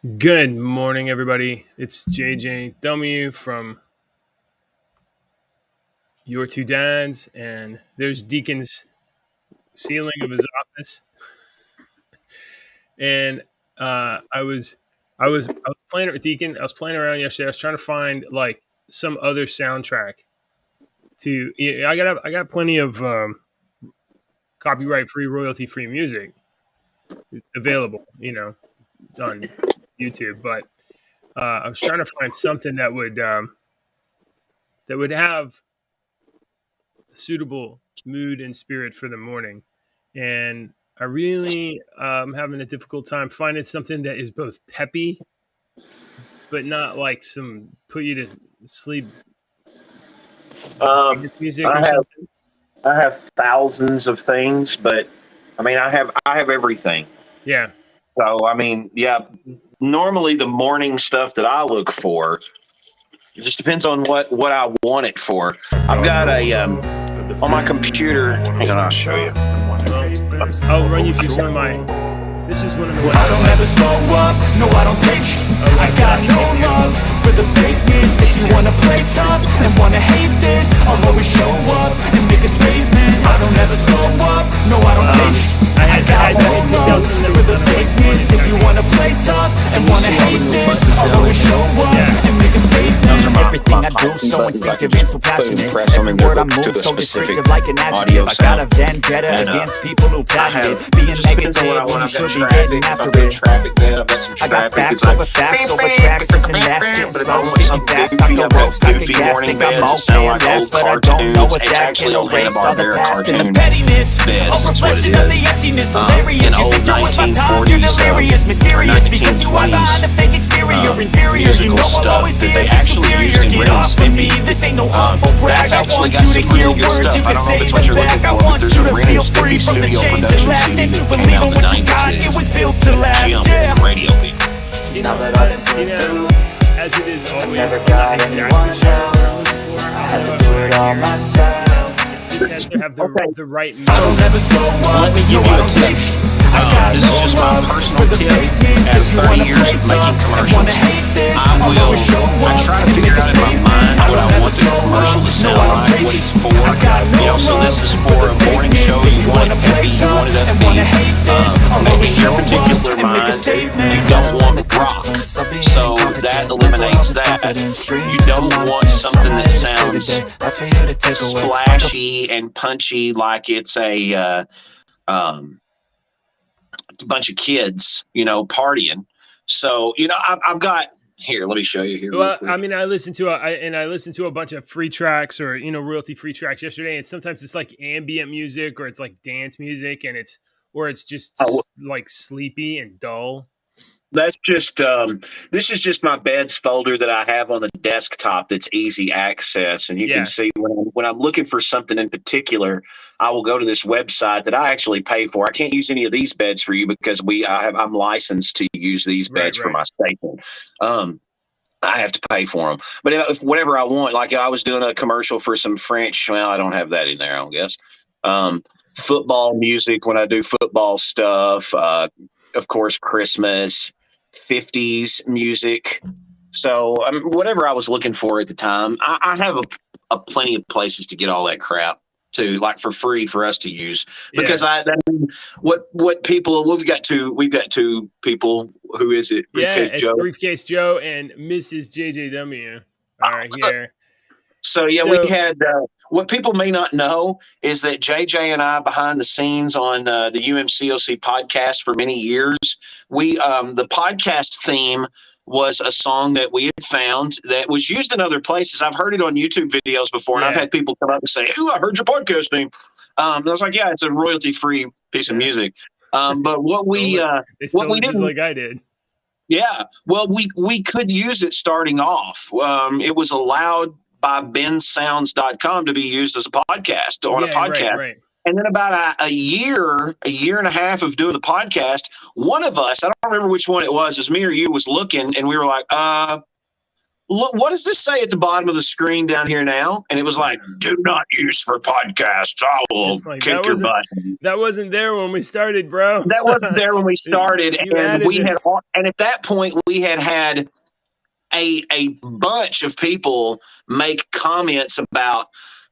Good morning, everybody. It's JJW from Your Two Dads, and there's Deacon's ceiling of his office. And I was playing with Deacon. I was playing around yesterday. I was trying to find like some other soundtrack to. Yeah, I got plenty of copyright free, royalty free music available. On YouTube, but I was trying to find something that would have suitable mood and spirit for the morning. And I really am having a difficult time finding something that is both peppy, but not like some put you to sleep Um, dance music I or have something. I have thousands of things, but I mean I have everything. Yeah. So I mean, yeah. Normally, the morning stuff that I look for, it just depends on what I want it for. I've got a on my computer. Hang on, I'll show you. I'll run you through some of my. This is one of the ones I don't ever slow up, no I don't take sh- I got no love for the fakeness. If you wanna play tough and wanna hate this, I'll always show up and make a statement. I don't ever slow up, no I don't take sh- I got no love for the fakeness. If you wanna play tough and wanna hate this, I'll always show up and make a statement. Everything I do so instinctive and so passionate. Every word I move so descriptive like an adjective. I got a vendetta against people who patented being negative when you should be getting after it. I got facts over tracks, this and that, spitting slow, spitting fast, I go roast, I can gas, think I'm okay at last, but I don't know what that can erase all the past and the pettiness, a reflection of the emptiness, hilarious, you think you're with my time, you're delirious, mysterious, because you are behind the fake exterior, inferior, you know I'll always be a bit superior, get off with me, this ain't no humble brag, I want you to hear words you can say them back, I want you to feel free from the chains that last, and to believe in what you got, it was built to last, yeah. Radio people. Now that I've been put through, as it is always. never got anyone's help. I had to do it all myself. It has to have the right. I don't ever slow up, Let me give you a tip. This is just my personal tip. After 30 years of making commercials, I try to figure out in my mind what I want the commercial to sound like, what it's for. So this is for a morning show. You want it heavy, you want it upbeat. Maybe in your particular mind, you don't want rock. So that eliminates that. You don't want something that sounds splashy and punchy like it's a bunch of kids, partying. So, I've got here. Let me show you here. Well, I mean, I listened to a bunch of free tracks or royalty free tracks yesterday, and sometimes it's like ambient music or it's like dance music, and it's just like sleepy and dull. That's just this is just my beds folder that I have on the desktop that's easy access, and you can see when I'm looking for something in particular, I will go to this website that I actually pay for. I can't use any of these beds for you because I'm licensed to use these beds for my station. I have to pay for them, but if whatever I want, like I was doing a commercial for some French. Well, I don't have that in there, I don't guess. Football music when I do football stuff. Of course, Christmas. 50s music. So whatever I was looking for at the time, I have a plenty of places to get all that crap to, like, for free for us to use, because what people we've got two people. Who is it? It's Joe. Briefcase Joe and Mrs. JJW are here. So we had what people may not know is that JJ and I, behind the scenes on the UMCOC podcast for many years, we the podcast theme was a song that we had found that was used in other places. I've heard it on YouTube videos before, and I've had people come up and say, "Ooh, I heard your podcast theme." I was like, "Yeah, it's a royalty-free piece of music." But what we did, just like I did. Yeah, well, we could use it starting off. It was allowed by bensounds.com to be used as a podcast on a podcast. Right. And then about a year and a half of doing the podcast, one of us, I don't remember which one it was me or you, was looking, and we were like, look, what does this say at the bottom of the screen down here now? And it was like, do not use for podcasts. I will like, kick your butt. That wasn't there when we started, bro. That wasn't there when we started. And we had, and at that point we had a bunch of people make comments about,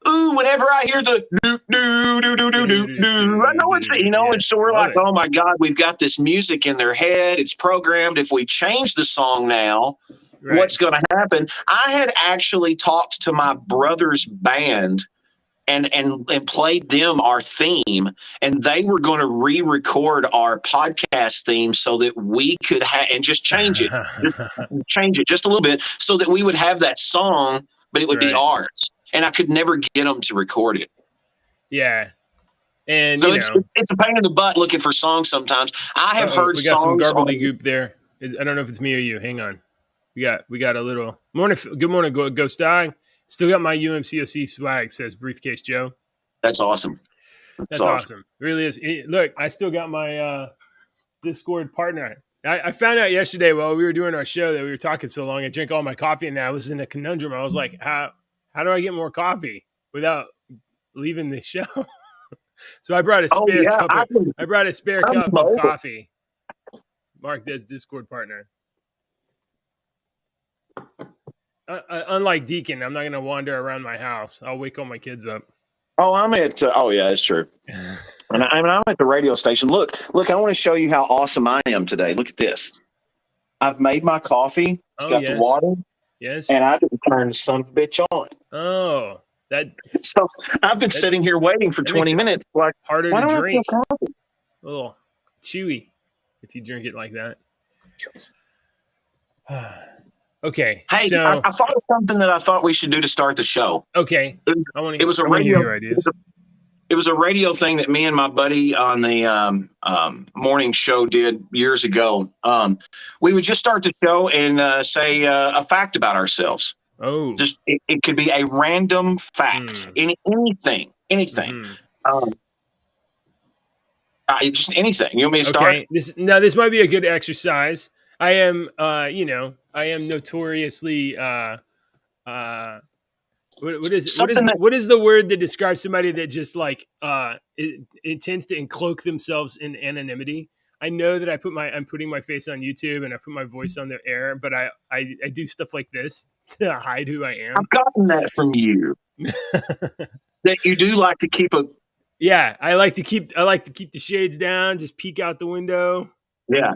ooh, whenever I hear the do, I know it's, and so we're like, oh my God, we've got this music in their head. It's programmed. If we change the song now, what's going to happen? I had actually talked to my brother's band and played them our theme, and they were going to re-record our podcast theme so that we could and just change it, just a little bit, so that we would have that song, but it would be ours. And I could never get them to record it. Yeah. And so it's a pain in the butt looking for songs sometimes. I have heard we got songs. Some goop there. I don't know if it's me or you. Hang on. We got a little morning. Good morning, Ghost Dog. Still got my UMCOC swag, says Briefcase Joe. That's awesome. That's awesome. It really is. Look, I still got my Discord partner. I found out yesterday while we were doing our show that we were talking so long. I drank all my coffee, and I was in a conundrum. I was like, how do I get more coffee without leaving the show? So I brought a spare cup. I brought a spare cup of coffee. Mark Des Discord partner. Unlike Deacon, I'm not going to wander around my house. I'll wake all my kids up. Oh, I'm at. Oh, yeah, that's true. And I'm at the radio station. Look! I want to show you how awesome I am today. Look at this. I've made my coffee. It's got the water. Yes. And I didn't turn the son of a bitch on. Oh, that. So I've been sitting here waiting for 20 minutes. Like, harder to drink. A little chewy if you drink it like that. Okay. Hey, so, I thought of something that I thought we should do to start the show. Okay. It was a radio ideas. It was a radio thing that me and my buddy on the morning show did years ago. We would just start the show and say a fact about ourselves. Oh, just it could be a random fact, anything. Just anything. You want me to start? Okay. This might be a good exercise. I am, notoriously. What is the word that describes somebody that just like it tends to encloak themselves in anonymity? I know that I'm putting my face on YouTube and I put my voice on the air, but I do stuff like this to hide who I am. I've gotten that from you. That you do like to keep a. Yeah, I like to keep the shades down, just peek out the window. Yeah.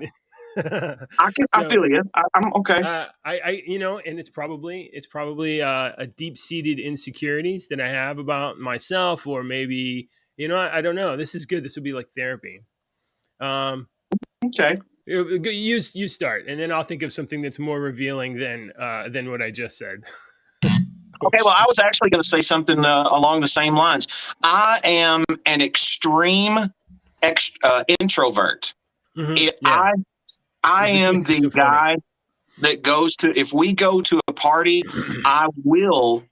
I feel you. I'm okay. And it's probably a deep-seated insecurities that I have about myself, or maybe, I don't know. This is good. This will be like therapy. Okay. You start, and then I'll think of something that's more revealing than what I just said. Okay. Well, I was actually going to say something along the same lines. I am an extreme introvert. Mm-hmm. I am the guy that goes to, if we go to a party, I will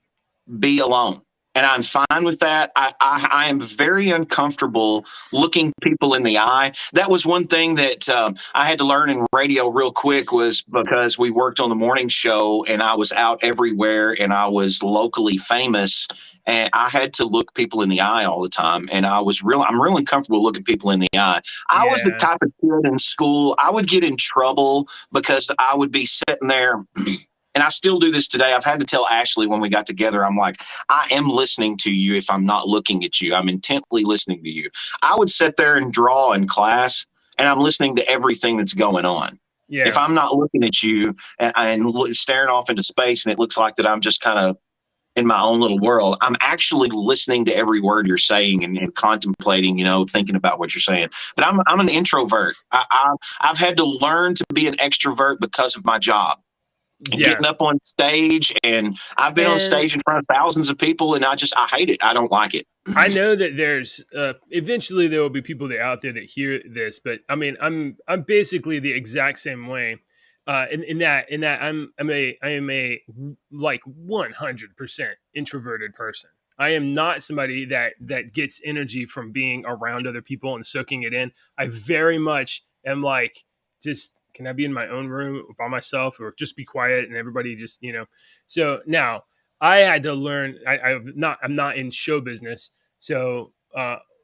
be alone. And I'm fine with that. I am very uncomfortable looking people in the eye. That was one thing that I had to learn in radio real quick, was because we worked on the morning show and I was out everywhere and I was locally famous. And I had to look people in the eye all the time. And I'm real uncomfortable looking people in the eye. I was the type of kid in school, I would get in trouble because I would be sitting there. And I still do this today. I've had to tell Ashley when we got together, I'm like, I am listening to you if I'm not looking at you. I'm intently listening to you. I would sit there and draw in class, and I'm listening to everything that's going on. Yeah. If I'm not looking at you and staring off into space and it looks like that I'm just kind of in my own little world, I'm actually listening to every word you're saying and contemplating, thinking about what you're saying. But I'm an introvert. I've had to learn to be an extrovert because of my job. Getting up on stage, and I've been on stage in front of thousands of people, and I hate it. I don't like it. I know that there's eventually there will be people out there that hear this, but I mean, I'm basically the exact same way. In that I am a like 100% introverted person. I am not somebody that gets energy from being around other people and soaking it in. I very much am like just can I be in my own room by myself or just be quiet and everybody just, so now I had to learn, I'm not in show business. So,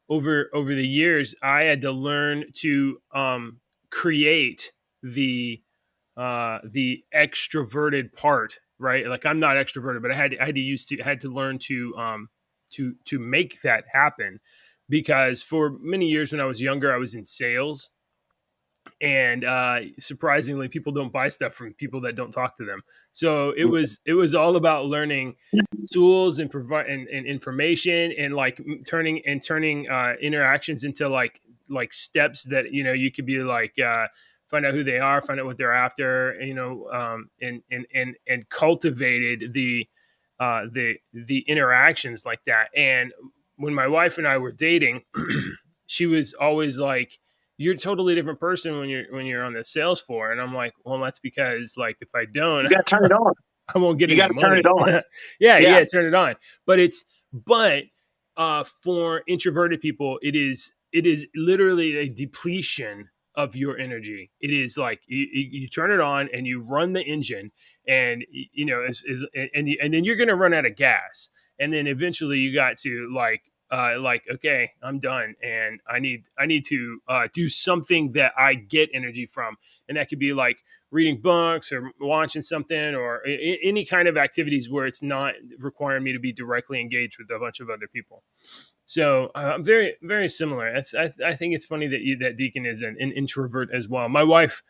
over the years, I had to learn to, create the extroverted part, right? Like I'm not extroverted, but I had to learn to make that happen, because for many years when I was younger, I was in sales, and surprisingly, people don't buy stuff from people that don't talk to them. So it was all about learning tools and provide and information, and like turning interactions into like steps that you could be like, find out who they are, find out what they're after, and cultivated the interactions like that. And when my wife and I were dating, she was always like, "You're a totally different person when you're on the sales floor." And I'm like, "Well, that's because like if I don't, You got to turn it on. I won't get You any got to money." turn it on. Yeah, turn it on. But for introverted people, it is literally a depletion of your energy. It is like you turn it on and you run the engine, and and then you're going to run out of gas, and then eventually you got to okay, I'm done, and I need to do something that I get energy from, and that could be like reading books or watching something, or any kind of activities where it's not requiring me to be directly engaged with a bunch of other people. So I'm very, very similar. I think it's funny that Deacon is an introvert as well. My wife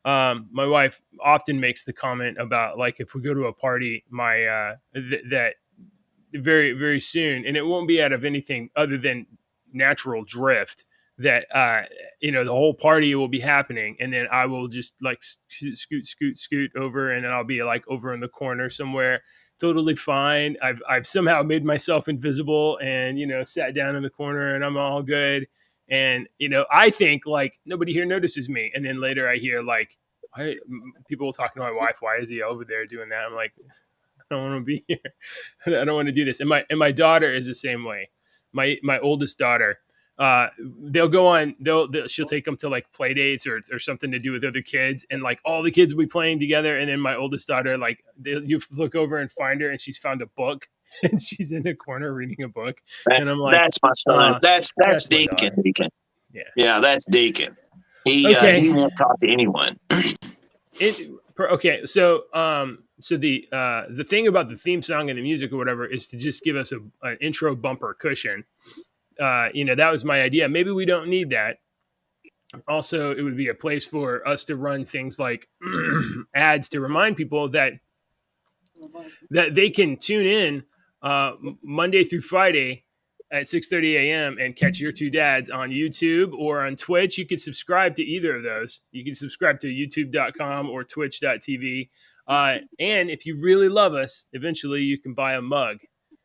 often makes the comment about, like, if we go to a party, that very, very soon, and it won't be out of anything other than natural drift, that the whole party will be happening, and then I will just like scoot over, and then I'll be like over in the corner somewhere, totally fine. I've somehow made myself invisible, and sat down in the corner, and I'm all good. And I think like nobody here notices me, and then later I hear like people talking to my wife, "Why is he over there doing that?" I'm like, I don't want to be here. I don't want to do this. And my daughter is the same way. My oldest daughter, they'll go on. She'll take them to like play dates or something to do with other kids, and like all the kids will be playing together. And then my oldest daughter, like you look over and find her, and she's found a book, and she's in a corner reading a book. And I'm like, that's my son. That's Deacon. Deacon. Yeah, that's Deacon. He won't talk to anyone. Okay, so the thing about the theme song and the music or whatever is to just give us an intro bumper cushion. That was my idea. Maybe we don't need that. Also, it would be a place for us to run things like ads to remind people that they can tune in Monday through Friday at 6:30 a.m. and catch your two dads on YouTube or on Twitch. You can subscribe to either of those. You can subscribe to youtube.com or twitch.tv. And if you really love us, eventually you can buy a mug.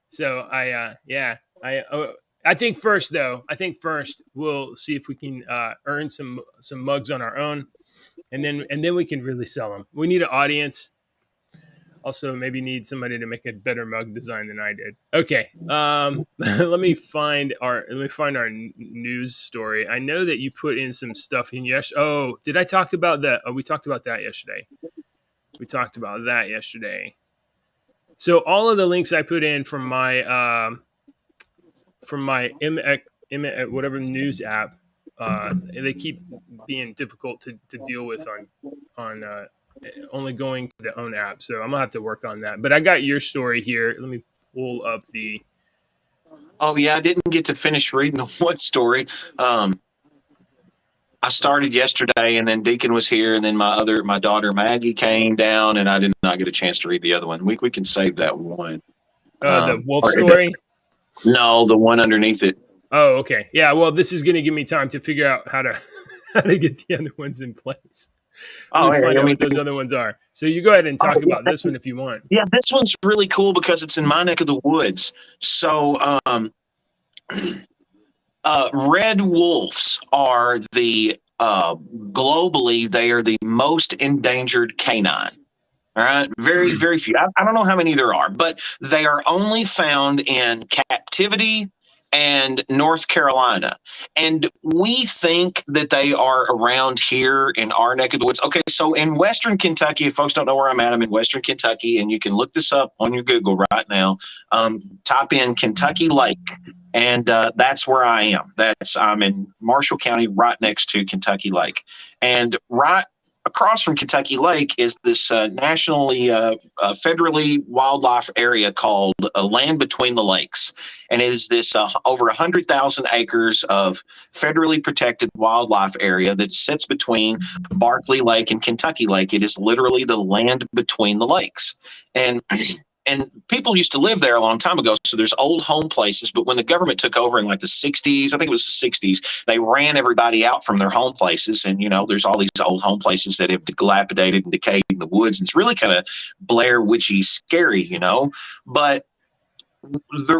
So I think first we'll see if we can earn some mugs on our own, and then we can really sell them. We need an audience. Also, maybe need somebody to make a better mug design than I did. Okay, let me find our news story. I know that you put in some stuff in yesterday. Oh, did I talk about that? Oh, we talked about that yesterday. So all of the links I put in from my whatever news app, they keep being difficult to deal with on only going to the own app. So I'm gonna have to work on that. But I got your story here. Let me pull up the. Oh yeah, I didn't get to finish reading the one story. I started yesterday, and then Deacon was here, and then my daughter Maggie came down, and I did not get a chance to read the other one. We can save that one. The wolf story? No, the one underneath it. Oh, okay. Yeah. Well, this is going to give me time to figure out how to get the other ones in place. Find out what those other ones are. So you go ahead and talk about this one if you want. Yeah, this one's really cool because it's in my neck of the woods. So, red wolves are globally, they are the most endangered canine. All right. Very, very few. I don't know how many there are, but they are only found in captivity and North Carolina. And we think that they are around here in our neck of the woods. Okay, so in Western Kentucky, if folks don't know where I'm at, I'm in Western Kentucky, and you can look this up on your Google right now. Type in Kentucky Lake, and that's where I am. I'm in Marshall County, right next to Kentucky Lake. And right across from Kentucky Lake is this nationally, federally wildlife area called Land Between the Lakes. And it is this over 100,000 acres of federally protected wildlife area that sits between Barkley Lake and Kentucky Lake. It is literally the land between the lakes. And people used to live there a long time ago. So there's old home places. But when the government took over in like the 60s, I think it was the 60s, they ran everybody out from their home places. And, there's all these old home places that have dilapidated and decayed in the woods. And it's really kind of Blair Witchy scary, But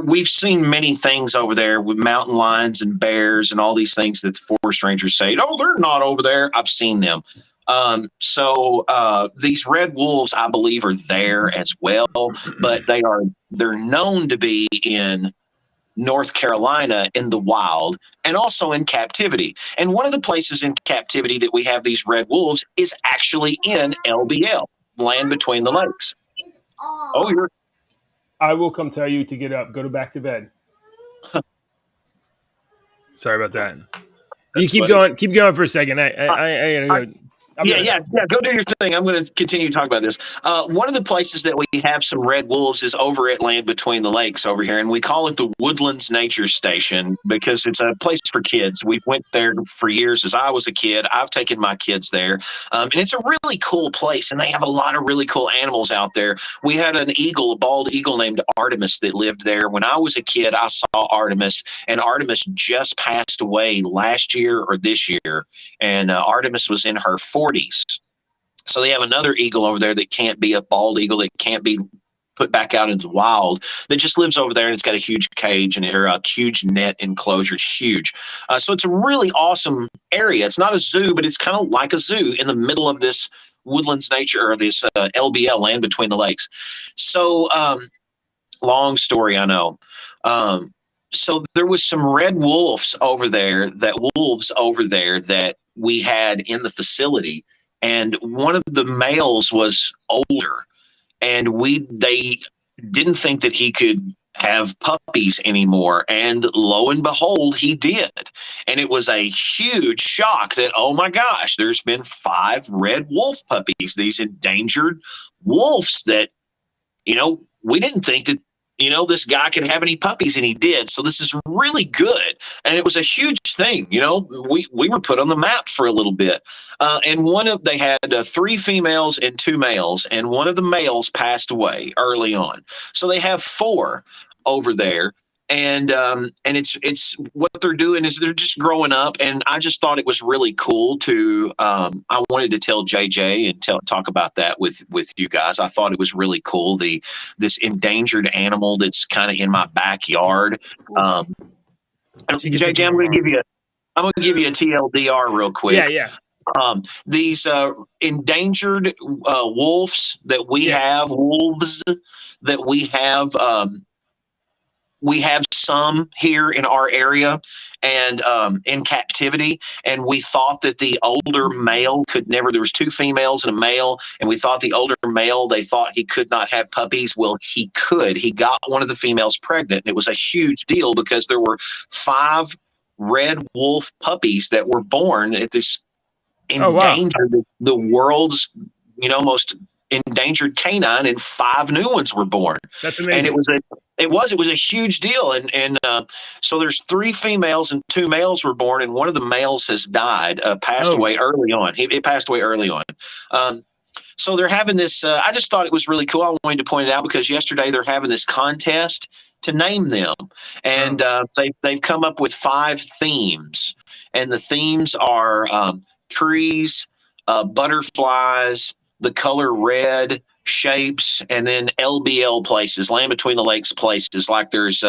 we've seen many things over there with mountain lions and bears and all these things that the forest rangers say, oh, they're not over there. I've seen them. So these red wolves, I believe, are there as well, but they're known to be in North Carolina in the wild and also in captivity. And one of the places in captivity that we have these red wolves is actually in LBL, Land Between the Lakes. Oh, I will come tell you to get up. Go back to bed. Sorry about that. You keep going. Keep going for a second. I gotta go. Yeah. Go do your thing. I'm going to continue to talk about this. One of the places that we have some red wolves is over at Land Between the Lakes over here, and we call it the Woodlands Nature Station because it's a place for kids. We've went there for years as I was a kid. I've taken my kids there, and it's a really cool place, and they have a lot of really cool animals out there. We had a bald eagle named Artemis that lived there. When I was a kid, I saw Artemis, and Artemis just passed away last year or this year, and Artemis was in her 40s. So they have another eagle over there that can't be a bald eagle, that can't be put back out into the wild, that just lives over there, and it's got a huge cage and a huge net enclosure. It's huge. So it's a really awesome area. It's not a zoo, but it's kind of like a zoo in the middle of this Woodlands Nature, or this LBL, Land Between the Lakes. So long story, I know. So there was some red wolves over there that we had in the facility, and one of the males was older, and they didn't think that he could have puppies anymore, and lo and behold, he did. And it was a huge shock that, oh my gosh, there's been 5 red wolf puppies, these endangered wolves that, we didn't think that this guy could have any puppies, and he did. So this is really good. And it was a huge thing. We were put on the map for a little bit. And they had 3 females and 2 males, and one of the males passed away early on. So they have 4 over there. And it's what they're doing is they're just growing up. And I just thought it was really cool to, I wanted to tell JJ and talk about that with you guys. I thought it was really cool. This endangered animal that's kind of in my backyard. JJ, I'm going to give you a TLDR real quick. Yeah. These endangered wolves that we have, we have some here in our area and in captivity. And we thought that the older male there was 2 females and a male. And we thought the older male, they thought he could not have puppies. Well, he could. He got one of the females pregnant. And it was a huge deal because there were 5 red wolf puppies that were born at this endangered, the world's, most endangered canine, and 5 new ones were born. That's amazing. And it was a huge deal. And so there's 3 females and 2 males were born, and one of the males has died, passed away early on. It passed away early on. So they're having this, I just thought it was really cool. I wanted to point it out because yesterday they're having this contest to name them. And they've come up with 5 themes. And the themes are trees, butterflies, the color red, shapes, and then LBL places, Land Between the Lakes places. Like there's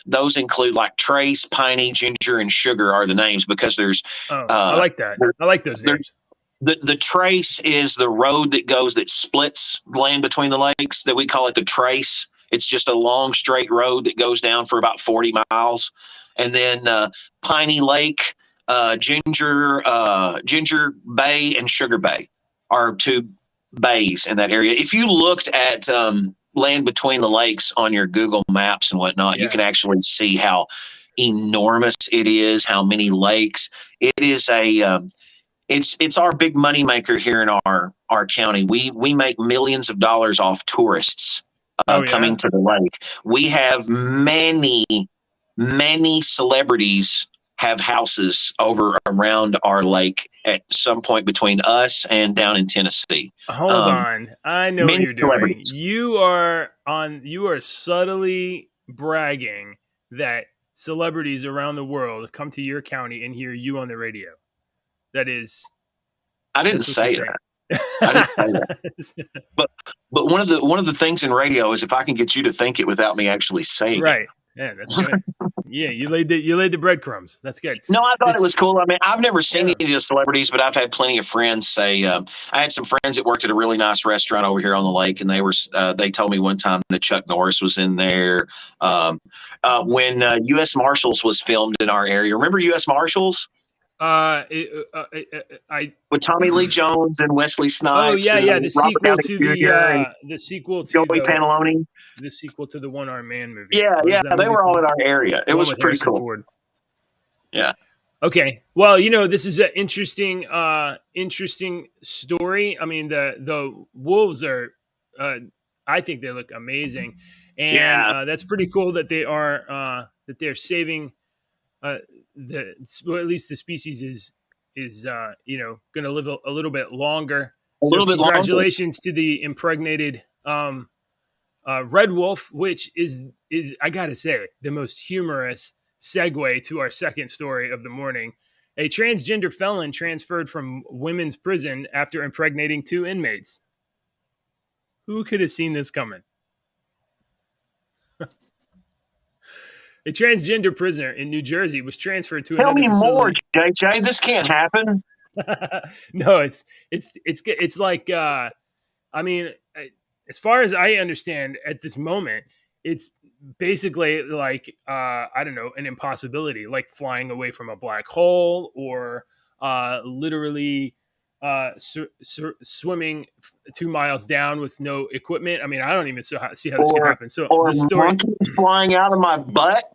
those include like Trace, Piney, Ginger, and Sugar are the names because there's I like that. I like those names. The Trace is the road that splits Land Between the Lakes, that we call it the Trace. It's just a long straight road that goes down for about 40 miles. And then Piney Lake, Ginger Bay, and Sugar Bay are 2 bays in that area. If you looked at land between the lakes on your Google Maps and whatnot, you can actually see how enormous it is, how many lakes. It is it's our big money maker here in our county. We make millions of dollars off tourists coming to the lake. We have many celebrities have houses over around our lake at some point between us and down in Tennessee. Hold on. I know what you're doing. You are subtly bragging that celebrities around the world come to your county and hear you on the radio. That is. I didn't say that. I didn't say that. But one of the things in radio is if I can get you to think it without me actually saying it. Yeah, that's good. Yeah, you laid the breadcrumbs. That's good. No, I thought it was cool. I mean, I've never seen any of the celebrities, but I've had plenty of friends say. I had some friends that worked at a really nice restaurant over here on the lake, and they told me one time that Chuck Norris was in there. When U.S. Marshals was filmed in our area, remember U.S. Marshals? With Tommy Lee Jones and Wesley Snipes. Oh yeah, the sequel to Joey Pantalone. The sequel to the One-Armed Man movie. Yeah, they were all in our area. It was pretty cool. Ford. Yeah. Okay. Well, this is an interesting story. I mean, the wolves are. I think they look amazing, and that's pretty cool that they are they're saving. At least the species is going to live a little bit longer. Congratulations to the impregnated red wolf, which is I gotta say the most humorous segue to our second story of the morning. A transgender felon transferred from women's prison after impregnating 2 inmates. Who could have seen this coming? A transgender prisoner in New Jersey was transferred to another facility. Tell me more, JJ. This can't happen. No, it's like I mean, as far as I understand at this moment, it's basically like I don't know, an impossibility, like flying away from a black hole or literally swimming 2 miles down with no equipment. I mean, I don't even see how this can happen. So or the story monkey flying out of my butt.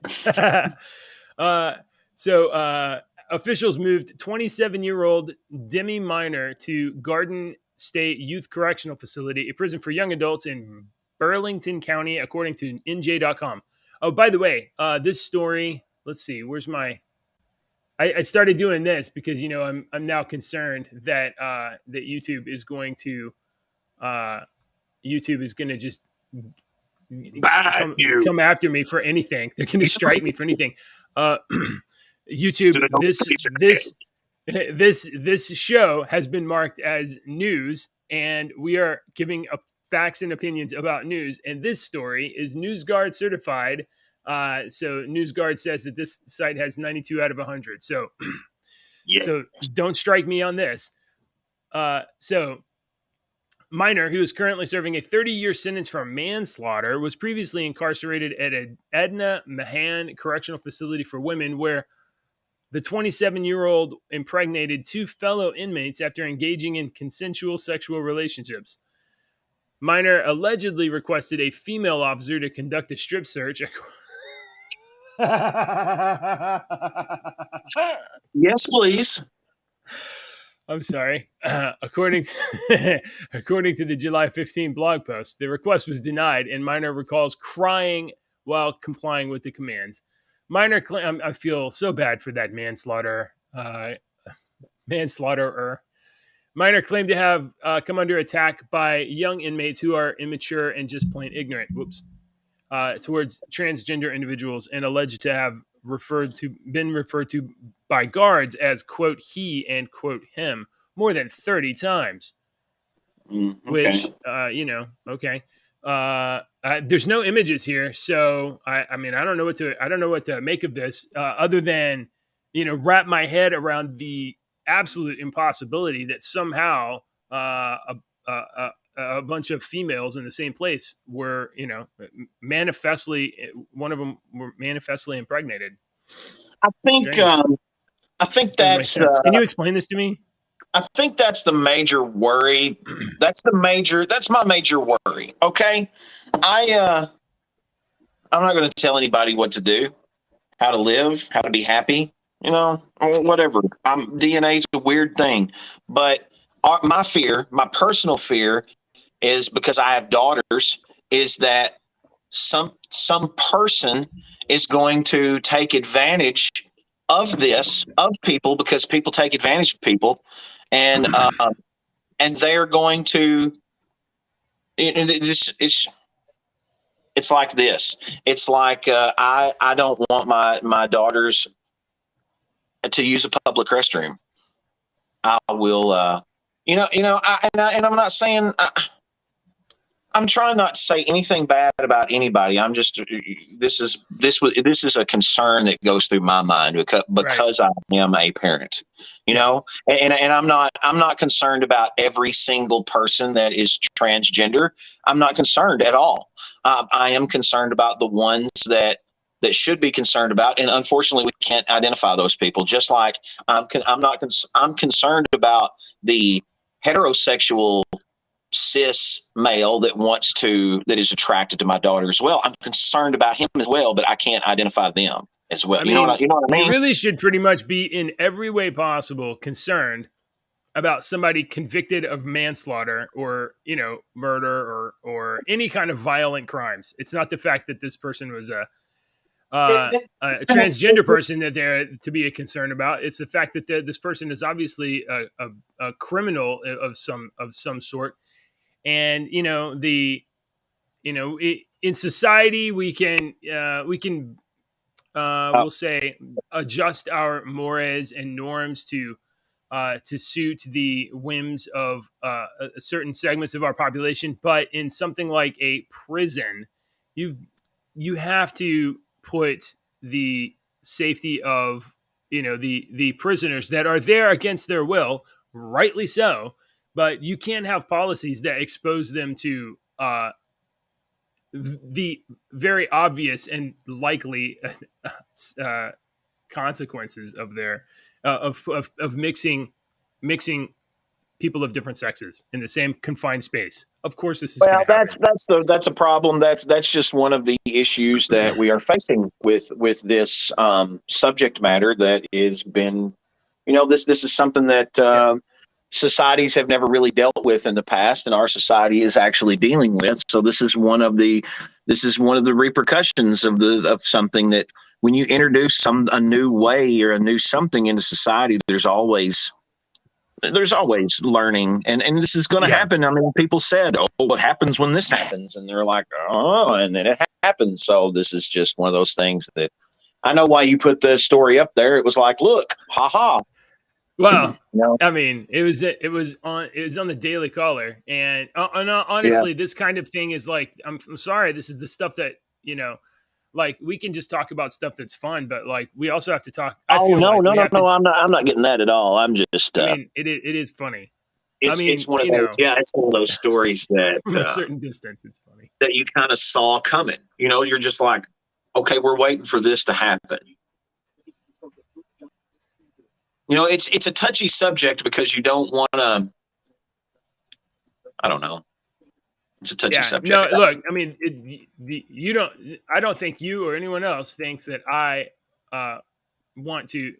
So officials moved 27-year-old Demi Minor to Garden State Youth Correctional Facility, a prison for young adults in Burlington County, according to NJ.com. Oh, by the way, this story, let's see, where's my... I started doing this because I'm now concerned that that YouTube is going to just come after me for anything. They're going to strike me for anything. YouTube, this show has been marked as news, and we are giving facts and opinions about news. And this story is NewsGuard certified. So NewsGuard says that this site has 92 out of 100. So, So don't strike me on this. So Minor, who is currently serving a 30-year sentence for manslaughter, was previously incarcerated at an Edna Mahan Correctional Facility for Women, where the 27-year-old impregnated 2 fellow inmates after engaging in consensual sexual relationships. Minor allegedly requested a female officer to conduct a strip search. Yes, please. I'm sorry. According to the July 15 blog post, the request was denied, and Minor recalls crying while complying with the commands. Minor claim, I feel so bad for that manslaughterer. Minor claimed to have come under attack by young inmates who are immature and just plain ignorant. Towards transgender individuals, and alleged to have been referred to by guards as, quote, he and, quote, him more than 30 times. Okay. Which, okay. There's no images here, so I mean, I don't know what to make of this, other than, wrap my head around the absolute impossibility that somehow a a bunch of females in the same place were, one of them were manifestly impregnated. I think It doesn't make sense. Can you explain this to me? I think that's the major worry. That's my major worry. Okay. I'm not going to tell anybody what to do, how to live, how to be happy, whatever. DNA is a weird thing, but my personal fear is, because I have daughters, is that some person is going to take advantage of people, because people take advantage of people, and they're going to. It's like this. It's like I don't want my daughters to use a public restroom. I will, and I'm not saying. I'm trying not to say anything bad about anybody. I'm just this is a concern that goes through my mind because I am a parent, and I'm not concerned about every single person that is transgender. I'm not concerned at all. I am concerned about the ones that should be concerned about, and unfortunately, we can't identify those people. Just like I'm concerned about the heterosexual cis male that is attracted to my daughter as well. I'm concerned about him as well, but I can't identify them as well. You know what I mean? You really should pretty much be in every way possible concerned about somebody convicted of manslaughter or, murder or any kind of violent crimes. It's not the fact that this person was a transgender person that they're to be a concern about. It's the fact that this person is obviously a criminal of some sort. And in society we can we'll say adjust our mores and norms to suit the whims of certain segments of our population. But in something like a prison, you have to put the safety of the prisoners that are there against their will, rightly so. But you can't have policies that expose them to the very obvious and likely consequences of their of mixing people of different sexes in the same confined space. Of course, this is that's a problem. That's just one of the issues that we are facing with this subject matter that has been. This is something that. Societies have never really dealt with in the past, and our society is actually dealing with. So this is one of the repercussions of something that, when you introduce a new way or a new something into society, there's always learning, and this is going to happen. I mean, people said, "Oh, what happens when this happens?" And they're like, "Oh," and then it happens. So this is just one of those things that I know why you put the story up there. It was like, look, haha. Well, I mean, it was on the Daily Caller, and honestly, this kind of thing is like, I'm sorry, this is the stuff that like we can just talk about stuff that's fun, but like we also have to talk. No, I'm not getting that at all. I'm just. I mean, it is funny. It's one of those. It's one of those stories that from a certain distance, it's funny that you kind of saw coming. You're just like, okay, we're waiting for this to happen. It's a touchy subject because you don't want to. I don't know. It's a touchy subject. No, look. I mean, you don't. I don't think you or anyone else thinks that I want to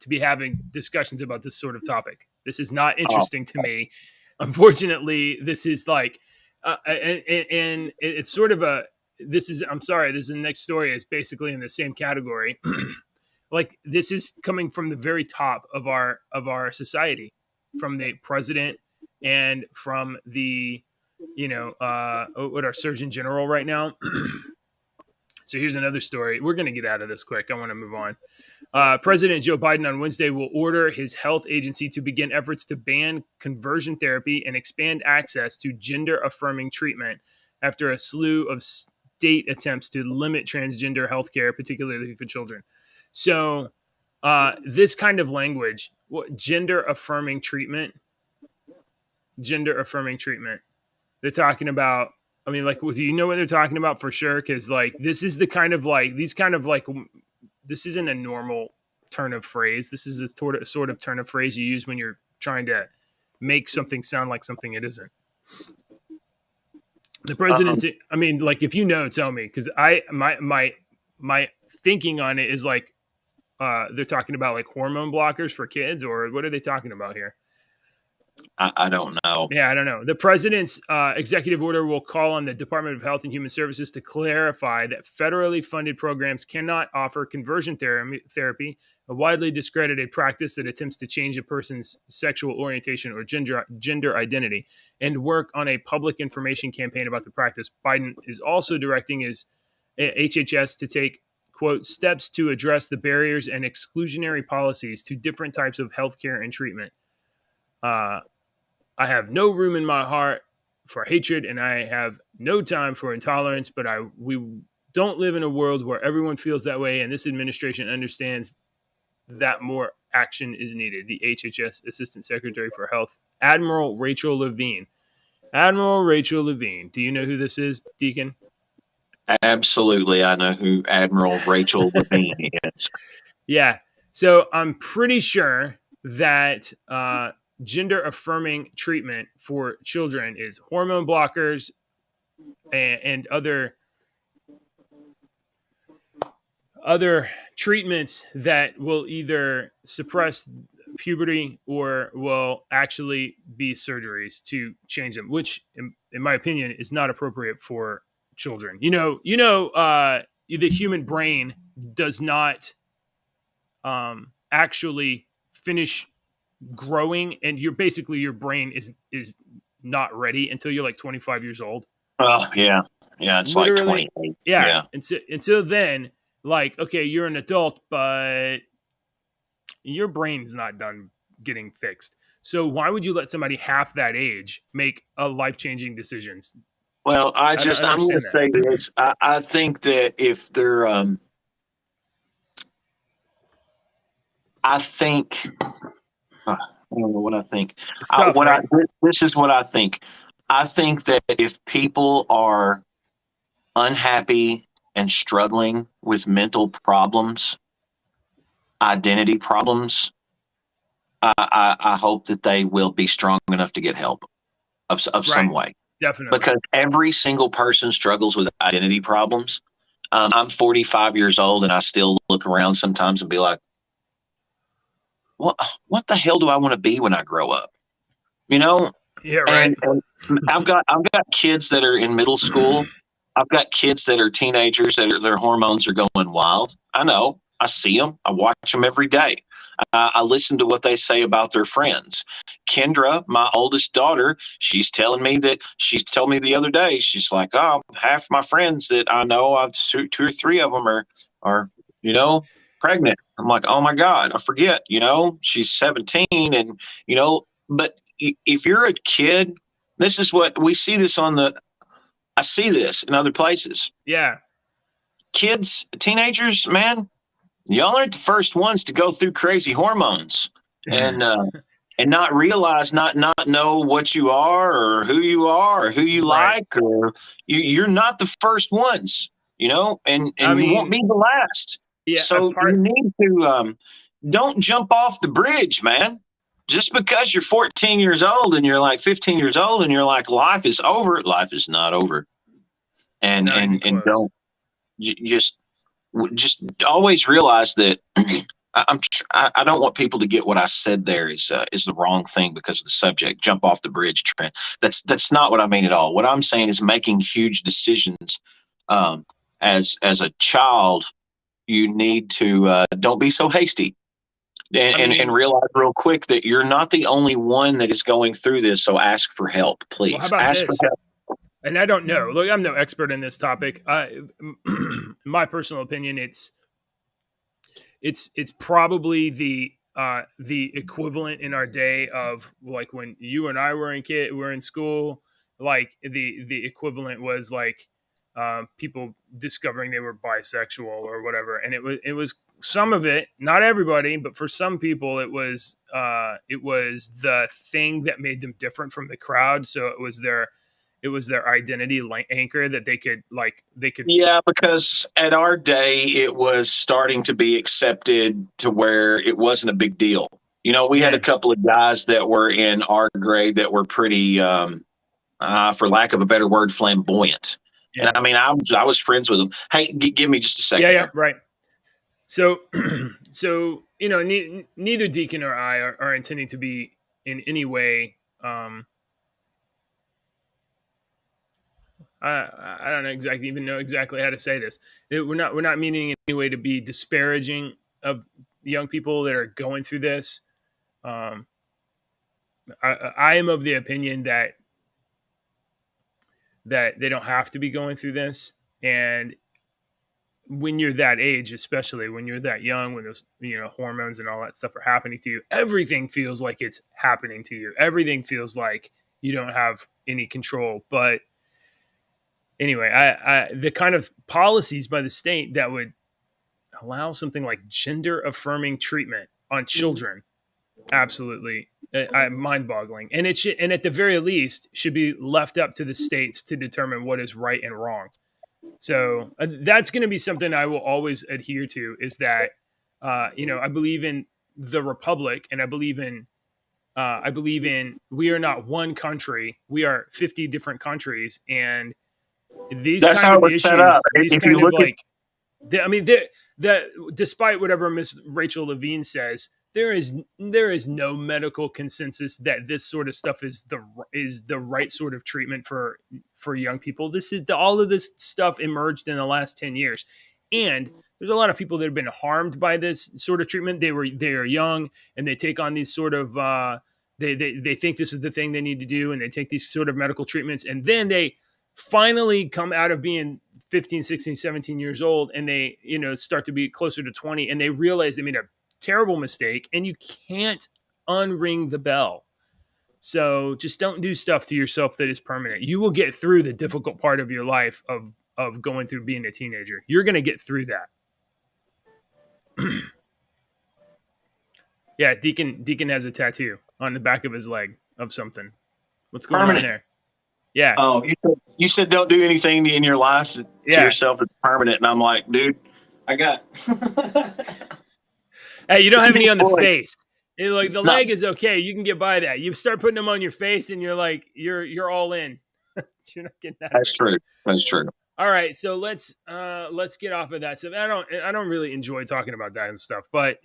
be having discussions about this sort of topic. This is not interesting to me. Unfortunately, this is like, and it's sort of a. This is. I'm sorry. This is the next story. It's basically in the same category. Like, this is coming from the very top of our society, from the president and from the what our Surgeon General right now. So here's another story. We're going to get out of this quick. I want to move on. President Joe Biden on Wednesday will order his health agency to begin efforts to ban conversion therapy and expand access to gender-affirming treatment after a slew of state attempts to limit transgender health care, particularly for children. So this kind of language, gender-affirming treatment, gender affirming treatment. They're talking about, I mean, like, do you know what they're talking about for sure? Because like this is the kind of like these kind of like this isn't a normal turn of phrase. This is a sort of turn of phrase you use when you're trying to make something sound like something it isn't. The presidency. I mean, like, if you know, tell me, because my thinking on it is like they're talking about like hormone blockers for kids, or what are they talking about here? I don't know. Yeah, I don't know. The president's executive order will call on the Department of Health and Human Services to clarify that federally funded programs cannot offer conversion therapy, a widely discredited practice that attempts to change a person's sexual orientation or gender identity, and work on a public information campaign about the practice. Biden is also directing his HHS to take, quote, steps to address the barriers and exclusionary policies to different types of healthcare and treatment. I have no room in my heart for hatred, and I have no time for intolerance, but we don't live in a world where everyone feels that way, and this administration understands that more action is needed. The HHS Assistant Secretary for Health, Admiral Rachel Levine. Admiral Rachel Levine. Do you know who this is, Deacon? Absolutely. I know who Admiral Rachel Levine is. Yeah. So I'm pretty sure that gender affirming treatment for children is hormone blockers and other treatments that will either suppress puberty or will actually be surgeries to change them, which in my opinion is not appropriate for children. The human brain does not actually finish growing, and your brain is not ready until you're like 25 years old. Oh yeah, it's literally like 28. Yeah. Until then, like, okay, you're an adult, but your brain's not done getting fixed. So why would you let somebody half that age make a life-changing decisions? Well, I'm going to say this. I think that if they're I think I don't know what I think. It's tough, right? This is what I think. I think that if people are unhappy and struggling with mental problems, identity problems, I hope that they will be strong enough to get help of some way. Definitely. Because every single person struggles with identity problems. I'm 45 years old, and I still look around sometimes and be like, what the hell do I want to be when I grow up? You know? Yeah, right. And I've got kids that are in middle school. I've got kids that are teenagers that their hormones are going wild. I know. I see them. I watch them every day. I listen to what they say about their friends. Kendra, my oldest daughter, she told me the other day, she's like, oh, half my friends that I know, 2 or 3 of them are pregnant. I'm like, oh my God, I forget, she's 17 and, but if you're a kid, this is what we see this I see this in other places. Yeah. Kids, teenagers, man, y'all aren't the first ones to go through crazy hormones and not realize, not know what you are or who you are or who you like, or you're not the first ones, and you won't be the last. Yeah. So you need to don't jump off the bridge, man. Just because you're 14 years old and you're like 15 years old and you're like, life is over. Life is not over. And don't just always realize that I don't want people to get what I said there is the wrong thing because of the subject. Jump off the bridge trend. That's not what I mean at all. What I'm saying is making huge decisions. As a child, you need to don't be so hasty. And realize real quick that you're not the only one that is going through this. So ask for help, please. Well, how about ask this? For help. And I don't know. Look, I'm no expert in this topic. My personal opinion, it's probably the equivalent in our day of like when you and I were in school. Like the equivalent was like people discovering they were bisexual or whatever, and it was some of it, not everybody, but for some people, it was the thing that made them different from the crowd. So it was their identity anchor that they could. Yeah, because at our day, it was starting to be accepted to where it wasn't a big deal. We had a couple of guys that were in our grade that were pretty, for lack of a better word, flamboyant. Yeah. And I mean, I was friends with them. Hey, give me just a second. Yeah, right. So, neither Deacon or I are intending to be in any way. I don't know exactly how to say this. We're not meaning in any way to be disparaging of young people that are going through this. I am of the opinion that they don't have to be going through this, and when you're that age, especially when you're that young, when those hormones and all that stuff are happening to you, everything feels like it's happening to you. Everything feels like you don't have any control. But anyway, the kind of policies by the state that would allow something like gender affirming treatment on children, absolutely mind-boggling. And it should, and at the very least, should be left up to the states to determine what is right and wrong. So that's going to be something I will always adhere to, is that, I believe in the Republic, and I believe in we are not one country. We are 50 different countries. And that's kind of issues, these kind of like, despite whatever Miss Rachel Levine says, there is no medical consensus that this sort of stuff is the right sort of treatment for young people. All of this stuff emerged in the last 10 years. And there's a lot of people that have been harmed by this sort of treatment. They are young, and they take on these sort of, they think this is the thing they need to do, and they take these sort of medical treatments, and then they finally come out of being 15, 16, 17 years old, and they, start to be closer to 20, and they realize they made a terrible mistake, and you can't unring the bell. So just don't do stuff to yourself that is permanent. You will get through the difficult part of your life of going through being a teenager. You're going to get through that. Yeah, Deacon has a tattoo on the back of his leg of something. What's going on there? Yeah. Oh, you said don't do anything in your life to yourself that's permanent, and I'm like, dude, I got. Hey, you don't have any on the face. Like the leg is okay. You can get by that. You start putting them on your face, and you're like, you're all in. You're not getting that. That's true. That's true. All right, so let's get off of that stuff. I don't really enjoy talking about that and stuff, but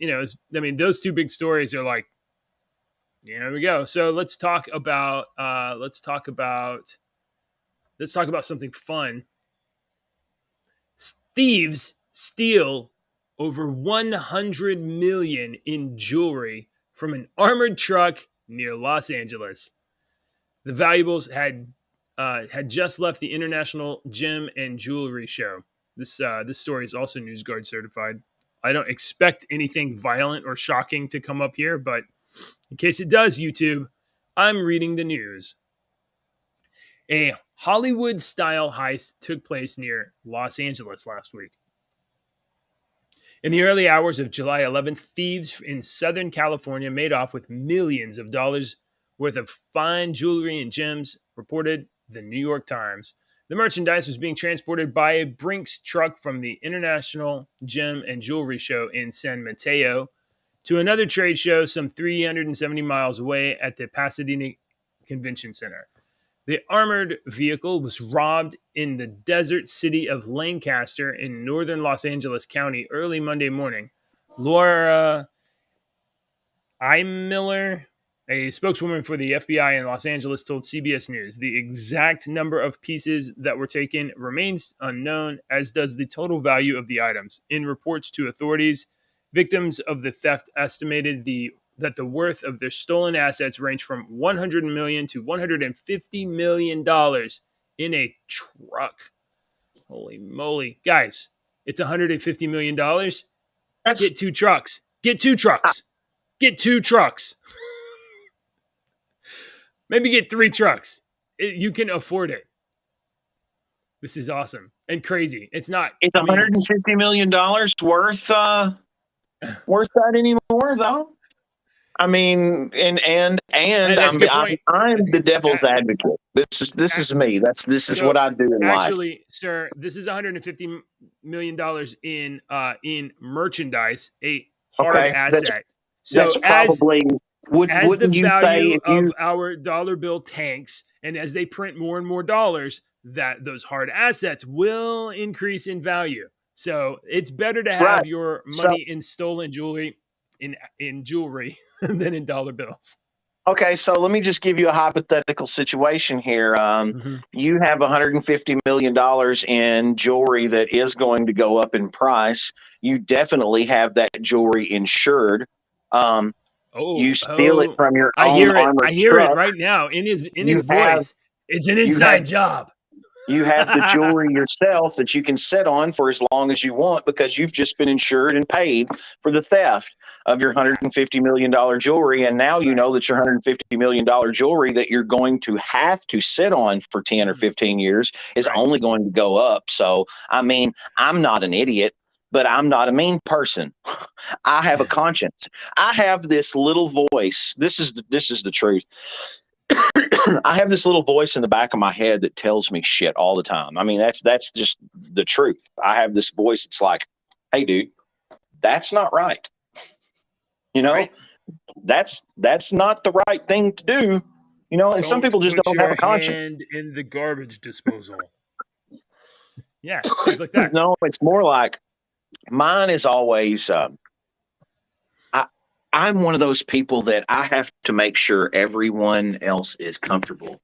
those two big stories are like, there we go. So let's talk about something fun. Thieves steal over 100 million in jewelry from an armored truck near Los Angeles. The valuables had just left the International Gem and Jewelry Show. This story is also NewsGuard certified. I don't expect anything violent or shocking to come up here, but in case it does, YouTube, I'm reading the news. A Hollywood-style heist took place near Los Angeles last week. In the early hours of July 11th, thieves in Southern California made off with millions of dollars worth of fine jewelry and gems, reported the New York Times. The merchandise was being transported by a Brinks truck from the International Gem and Jewelry Show in San Mateo to another trade show some 370 miles away at the Pasadena Convention Center. The armored vehicle was robbed in the desert city of Lancaster in northern Los Angeles County early Monday morning. Laura Miller, a spokeswoman for the FBI in Los Angeles, told CBS News the exact number of pieces that were taken remains unknown, as does the total value of the items. In reports to authorities, victims of the theft estimated that the worth of their stolen assets ranged from $100 million to $150 million in a truck. Holy moly. Guys, it's $150 million. Get two trucks. Get two trucks. Get two trucks. Maybe get three trucks. You can afford it. This is awesome and crazy. It's $150 million worth. worth that anymore, though. I mean, and That's a good point. I'm the devil's advocate. This is me. This is what I do in life. Actually, sir, this is $150 million in merchandise, a hard asset. That's probably as the value of our dollar bill tanks, and as they print more and more dollars, that those hard assets will increase in value. So it's better to have your money in stolen jewelry in jewelry than in dollar bills. Okay, so let me just give you a hypothetical situation here. You have $150 million in jewelry that is going to go up in price. You definitely have that jewelry insured. You steal it from your own armored truck. I hear it right now in his voice. It's an inside job. You have the jewelry yourself that you can sit on for as long as you want because you've just been insured and paid for the theft of your $150 million jewelry. And now you know that your $150 million jewelry that you're going to have to sit on for 10 or 15 years is only going to go up. So, I mean, I'm not an idiot, but I'm not a mean person. I have a conscience. I have this little voice. This is the truth. I have this little voice in the back of my head that tells me shit all the time. I mean, that's just the truth. I have this voice. It's like, hey, dude, that's not right. You know, that's not the right thing to do. You know, and some people just don't have a conscience. Hand in the garbage disposal. Yeah, things like that. No, it's more like mine is always. I'm one of those people that I have to make sure everyone else is comfortable,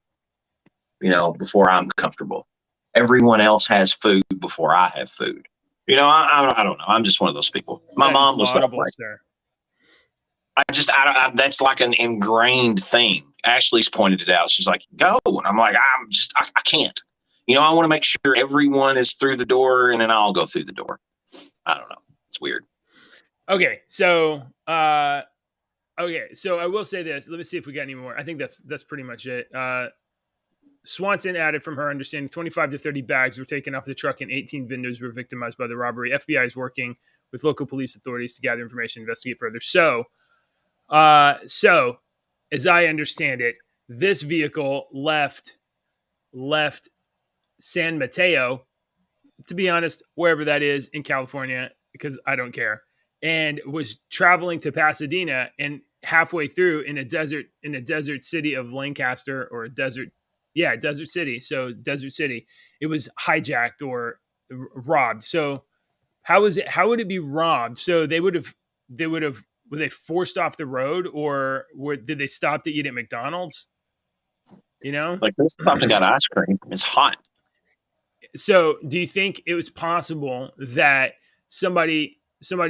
you know, before I'm comfortable. Everyone else has food before I have food. You know, I don't know. I'm just one of those people. My mom was that way. That's like an ingrained thing. Ashley's pointed it out. She's like, go. And I'm like, I can't. You know, I want to make sure everyone is through the door and then I'll go through the door. I don't know. It's weird. Okay, so I will say this. Let me see if we got any more. I think that's pretty much it. Swanson added, from her understanding, 25 to 30 bags were taken off the truck and 18 vendors were victimized by the robbery. FBI is working with local police authorities to gather information and investigate further. So as I understand it, this vehicle left San Mateo, to be honest, wherever that is in California, because I don't care, and was traveling to Pasadena, and halfway through in a desert city of Lancaster, or desert city. So desert city, it was hijacked or robbed. So how would it be robbed? So were they forced off the road, or did they stop to eat at McDonald's? You know, like they stopped and got ice cream. It's hot. So do you think it was possible that somebody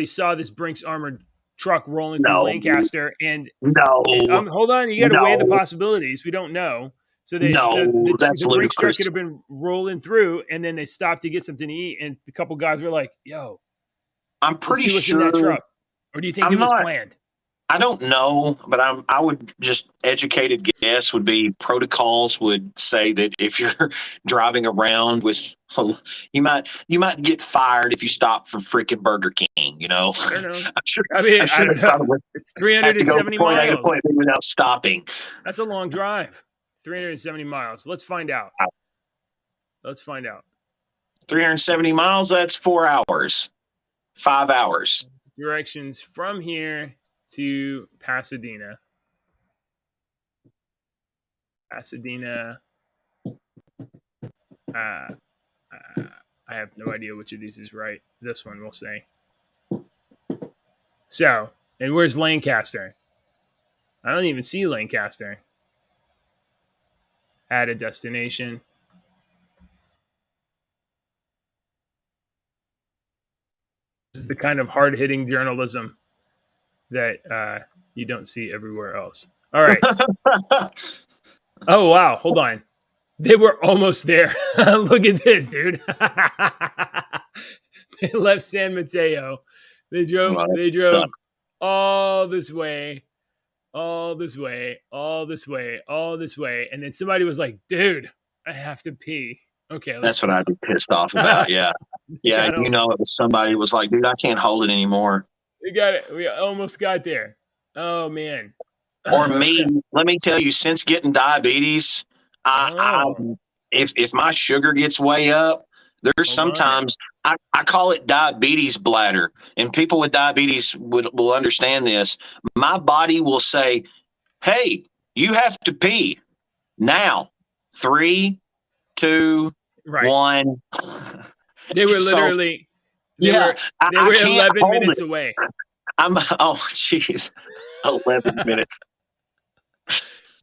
saw this Brinks armored truck rolling through Lancaster and hold on, you got to weigh the possibilities. We don't know. So the Brinks truck could have been rolling through, and then they stopped to get something to eat, and a couple guys were like, "Yo, I'm pretty sure." In that truck. Or do you think it was planned? I don't know, but I would just educated guess would be protocols would say that if you're driving around with, you might get fired if you stop for freaking Burger King. You know, I don't know. I don't know. It's 370 miles without stopping. That's a long drive. 370 miles. Let's find out. 370 miles. That's 4 hours. 5 hours. Directions from here to Pasadena. I have no idea which of these is right. This one, we'll say. So, and where's Lancaster? I don't even see Lancaster. Add a destination. This is the kind of hard-hitting journalism that you don't see everywhere else. All right. Oh, wow. Hold on. They were almost there. Look at this, dude. They left San Mateo. They drove all this way. And then somebody was like, dude, I have to pee. Okay. That's what I'd be pissed off about. Yeah. Yeah. You know, it was somebody who was like, dude, I can't hold it anymore. We got it. We almost got there. Oh man. Or me, let me tell you, since getting diabetes, if my sugar gets way up, there's Hold on now. sometimes I call it diabetes bladder, and people with diabetes will understand this. My body will say, "Hey, you have to pee now. 3, 2, Right. 1." They were literally they were I 11 minutes away. Jeez, 11 minutes.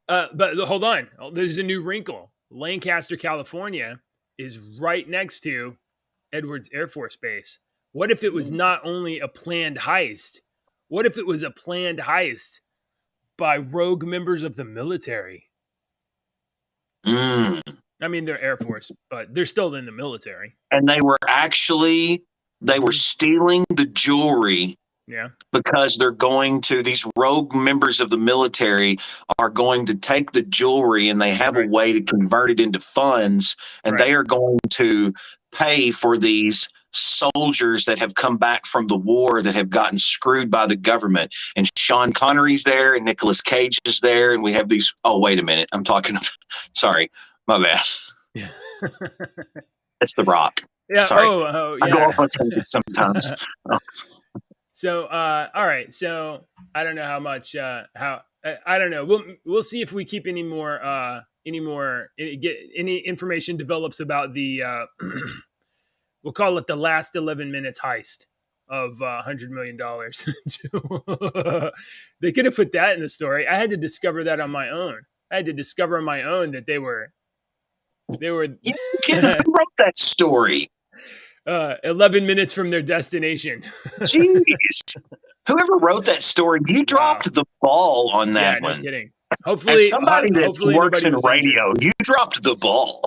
But hold on, there's a new wrinkle. Lancaster, California is right next to Edwards Air Force Base. What if it was not only a planned heist? What if it was a planned heist by rogue members of the military? I mean, they're Air Force, but they're still in the military. And they were stealing the jewelry. Yeah. Because these rogue members of the military are going to take the jewelry, and they have a way to convert it into funds, and they are going to pay for these soldiers that have come back from the war that have gotten screwed by the government. And Sean Connery's there, and Nicolas Cage is there, and we have these. Oh, wait a minute. I'm talking. Sorry, my bad. Yeah. It's The Rock. Yeah. Sorry. Yeah. I go off on tangents sometimes. So, all right. So I don't know how much, I don't know. We'll see if we keep any more, get any information develops about the, we'll call it the last 11 minutes heist of $100 million. They could have put that in the story. I had to discover that on my own. I had to discover on my own that they were. Who wrote that story? 11 minutes from their destination. Jeez. Whoever wrote that story, you dropped the ball on that one. No kidding. Hopefully, as somebody that works in radio, you dropped the ball.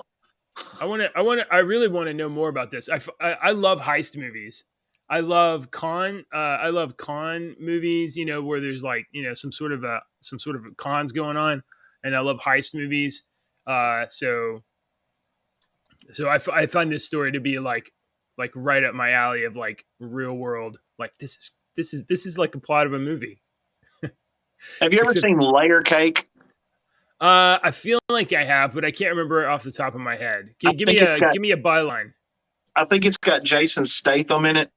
I really want to know more about this. I love heist movies. I love con movies, where there's like, some sort of cons going on, and I love heist movies. So I find this story to be like right up my alley of like real world. Like this is like a plot of a movie. Have you ever seen Layer Cake? I feel like I have, but I can't remember it off the top of my head. Give me a byline. I think it's got Jason Statham in it.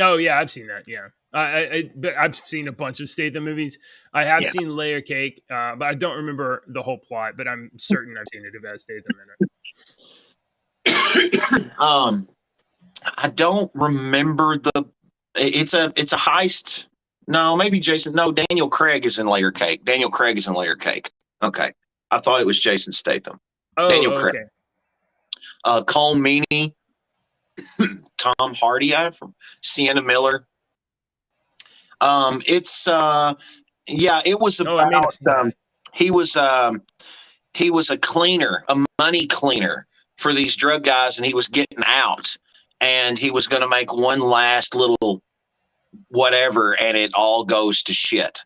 Oh yeah, I've seen that. Yeah, I've seen a bunch of Statham movies. I have seen Layer Cake, but I don't remember the whole plot. But I'm certain I've seen it if it has Statham in it. I don't remember it's a heist. No, maybe Jason. No, Daniel Craig is in Layer Cake. Okay. I thought it was Jason Statham. Oh, Daniel Craig. Okay. Cole Meany, Tom Hardy, from Sienna Miller. It was about he was a cleaner, a money cleaner for these drug guys, and he was getting out, and he was going to make one last little whatever, and it all goes to shit.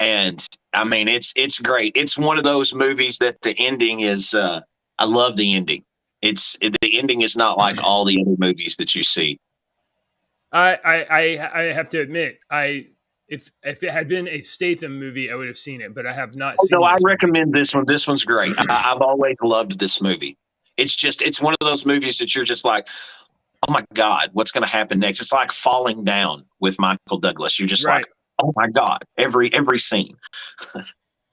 And I mean, it's great. It's one of those movies that the ending is, I love the ending. The ending is not like all the other movies that you see. I have to admit, if it had been a Statham movie, I would have seen it, but I have not seen it. No, I recommend this one. This one's great. I've always loved this movie. It's one of those movies that you're just like, oh my God, what's going to happen next? It's like Falling Down with Michael Douglas. You're just like, oh my God, every scene.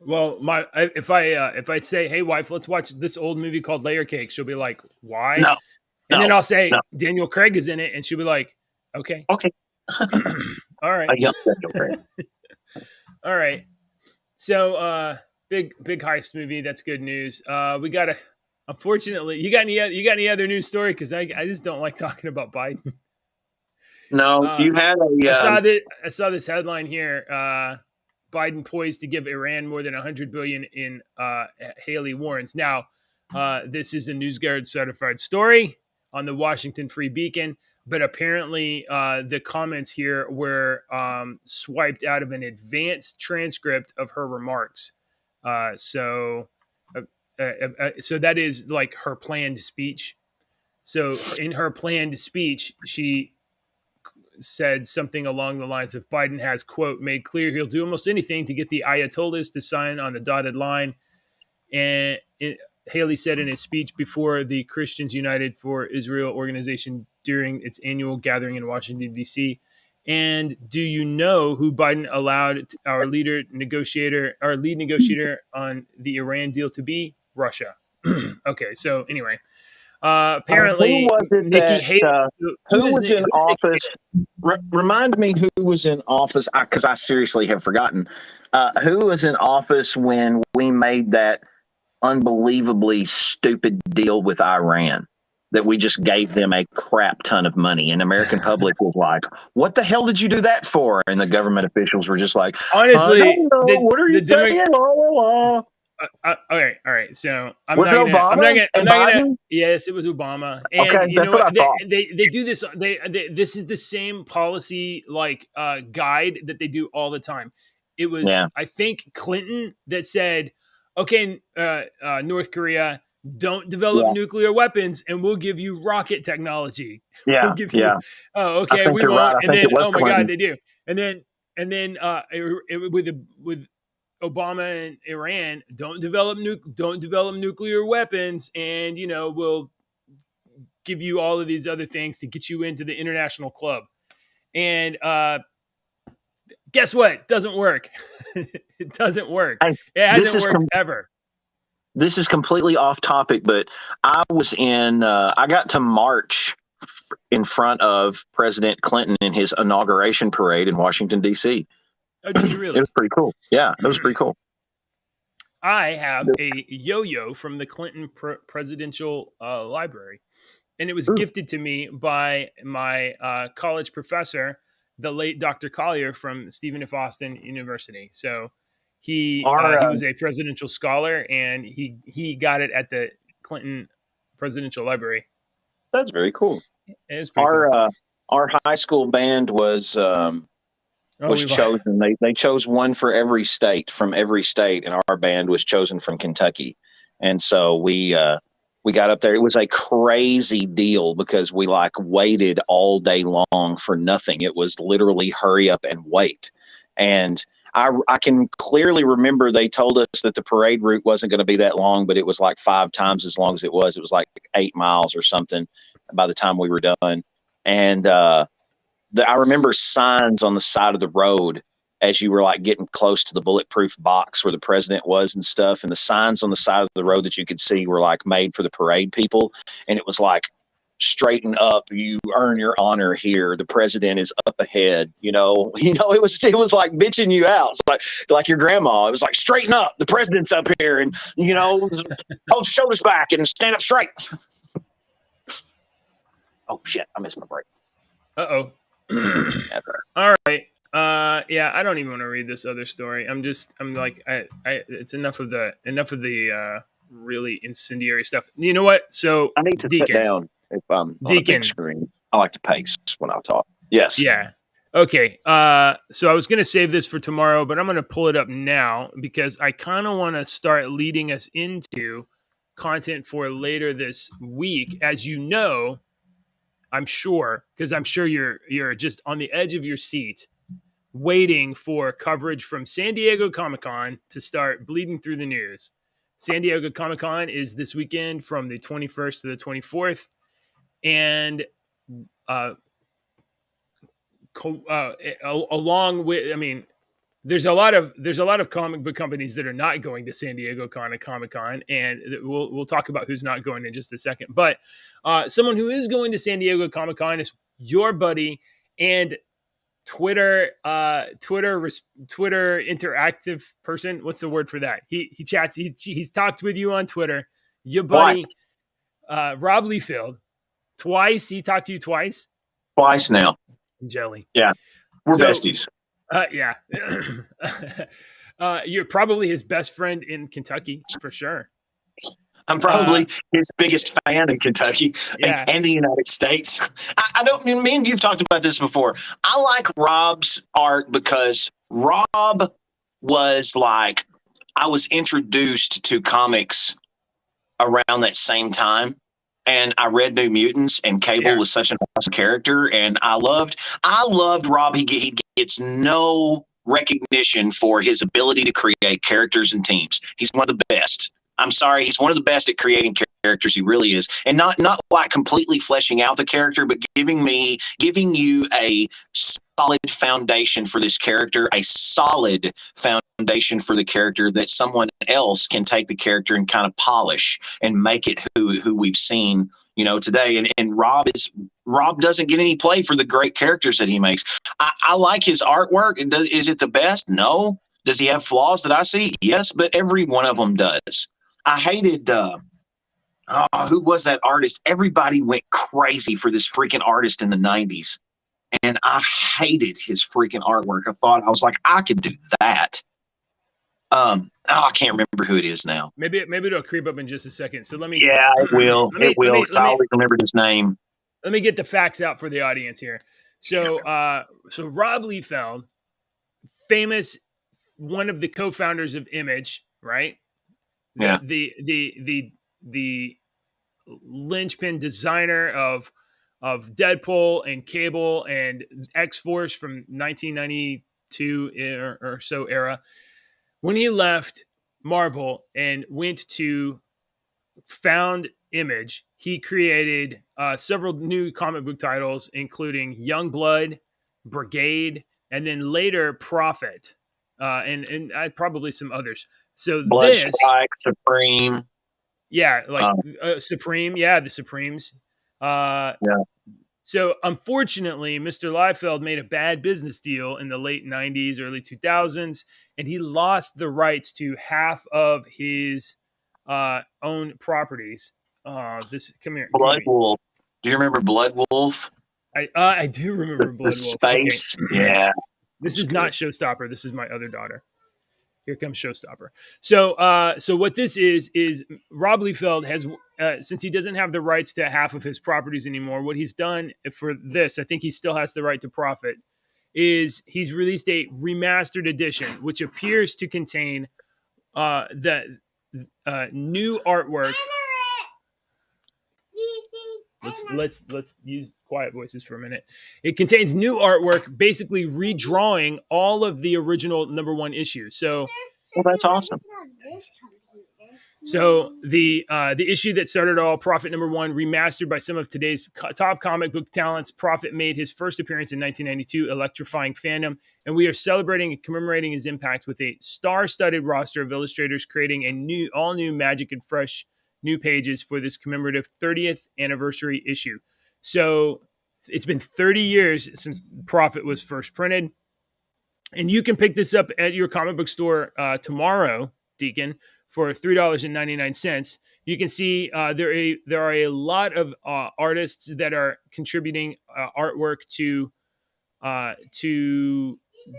Well, if I say, hey wife, let's watch this old movie called Layer Cake, she'll be like, why? No. Then I'll say Daniel Craig is in it, and she'll be like, okay. All right. A young Daniel Craig. All right. So big heist movie. That's good news. We got to. Unfortunately, you got any other news story? Because I just don't like talking about Biden. No, you had I saw this headline here. Biden poised to give Iran more than $100 billion in Haley warrants. Now, this is a NewsGuard certified story on the Washington Free Beacon, but apparently the comments here were swiped out of an advanced transcript of her remarks. So that is like her planned speech. So in her planned speech, she said something along the lines of Biden has, quote, made clear he'll do almost anything to get the Ayatollahs to sign on the dotted line. And Haley said in his speech before the Christians United for Israel organization during its annual gathering in Washington, D.C. And do you know who Biden allowed our lead negotiator on the Iran deal to be? Russia. Okay, so anyway, apparently, who was it Nikki Haley. who was in office? Remind me who was in office, because I seriously have forgotten. Who was in office when we made that unbelievably stupid deal with Iran that we just gave them a crap ton of money, and the American public was like, what the hell did you do that for? And the government officials were just like, honestly, what are you saying? All right. So I'm not gonna. Yes, it was Obama. And okay, you know what? They do this. This is the same policy guide that they do all the time. It was, I think, Clinton that said, okay, North Korea, don't develop nuclear weapons, and we'll give you rocket technology. Yeah, we'll give you. Oh, okay, we won't. Right. And then, oh my God, they do. And then with Obama and Iran, don't develop nuclear weapons, and we'll give you all of these other things to get you into the international club. And guess what? Doesn't work. It doesn't work. It hasn't worked ever. This is completely off topic, but I was I got to march in front of President Clinton in his inauguration parade in Washington, D.C. Oh, did you really? It was pretty cool. Yeah, it was pretty cool. I have a yo-yo from the Clinton presidential library, and it was gifted to me by my college professor, the late Dr. Collier from Stephen F. Austin University. So he was a presidential scholar, and he got it at the Clinton presidential library. That's very cool. It was pretty cool. Our high school band was chosen. They chose one for every state, from every state, and our band was chosen from Kentucky. And so we got up there. It was a crazy deal because we waited all day long for nothing. It was literally hurry up and wait. And I can clearly remember they told us that the parade route wasn't going to be that long, but it was 5 times as long as it was. It was 8 miles or something by the time we were done. And I remember signs on the side of the road as you were getting close to the bulletproof box where the president was and stuff. And the signs on the side of the road that you could see were made for the parade people. And it was straighten up, you earn your honor here, the president is up ahead. It was bitching you out. It's like your grandma. It was straighten up, the president's up here, and hold your shoulders back and stand up straight. Oh shit, I missed my break. Uh-oh. All right. Yeah, I don't even want to read this other story. It's enough of the really incendiary stuff. You know what? So I need to sit down if I'm on a big screen. I like to pace when I talk. Yes. Yeah. Okay. So I was going to save this for tomorrow, but I'm going to pull it up now because I kind of want to start leading us into content for later this week. As you know, I'm sure you're just on the edge of your seat waiting for coverage from San Diego Comic-Con to start bleeding through the news. San Diego Comic-Con is this weekend from the 21st to the 24th. And along with, there's a lot of comic book companies that are not going to San Diego Comic-Con, and we'll talk about who's not going in just a second. But someone who is going to San Diego Comic-Con is your buddy and Twitter interactive person. What's the word for that? He chats. He's talked with you on Twitter. Your buddy Rob Liefeld. Twice. He talked to you twice. Twice now. Jelly. Yeah, we're besties. Yeah. You're probably his best friend in Kentucky for sure. I'm probably his biggest fan in Kentucky and the United States. I don't mean, me and you've talked about this before. I like Rob's art because Rob was I was introduced to comics around that same time. and I read New Mutants, and Cable was such an awesome character, and I loved Rob. He gets no recognition for his ability to create characters and teams. He's one of the best. I'm sorry, he's one of the best at creating characters. He really is, and not like completely fleshing out the character, but giving you a solid foundation for this character, a solid foundation for the character that someone else can take the character and kind of polish and make it who we've seen, today. And Rob doesn't get any play for the great characters that he makes. I like his artwork. Is it the best? No. Does he have flaws that I see? Yes, but every one of them does. I hated who was that artist? Everybody went crazy for this freaking artist in the 90s. And I hated his freaking artwork. I was like, I could do that. I can't remember who it is now. Maybe it'll creep up in just a second. So let me. Yeah, it will. I always remember his name. Let me get the facts out for the audience here. So, so Rob Liefeld, famous, one of the co-founders of Image, right? Yeah. The linchpin designer of Deadpool and Cable and X-Force from 1992 or so era. When he left Marvel and went to found Image, he created several new comic book titles, including Youngblood, Brigade, and then later Prophet, and probably some others. So Bloodstrike, Supreme. Yeah, like Supreme. Yeah, the Supremes. Yeah. So unfortunately, Mr. Liefeld made a bad business deal in the late 90s, early 2000s, and he lost the rights to half of his own properties. Come here. Blood Wolf. Do you remember Blood Wolf? I do remember Blood Wolf. Space. Okay. Yeah. This is not Showstopper. This is my other daughter. Here comes Showstopper. So what this is Rob Liefeld has, since he doesn't have the rights to half of his properties anymore, what he's done for this, I think he still has the right to Profit, is he's released a remastered edition, which appears to contain the new artwork. Let's use quiet voices for a minute. It contains new artwork, basically redrawing all of the original #1 issues. So, well, that's awesome. So the issue that started all, Prophet #1, remastered by some of today's top comic book talents. Prophet made his first appearance in 1992, electrifying fandom, and we are celebrating and commemorating his impact with a star-studded roster of illustrators, creating a all new magic and fresh new pages for this commemorative 30th anniversary issue. So it's been 30 years since Prophet was first printed. And you can pick this up at your comic book store tomorrow, Deacon, for $3.99. You can see there are a lot of artists that are contributing artwork to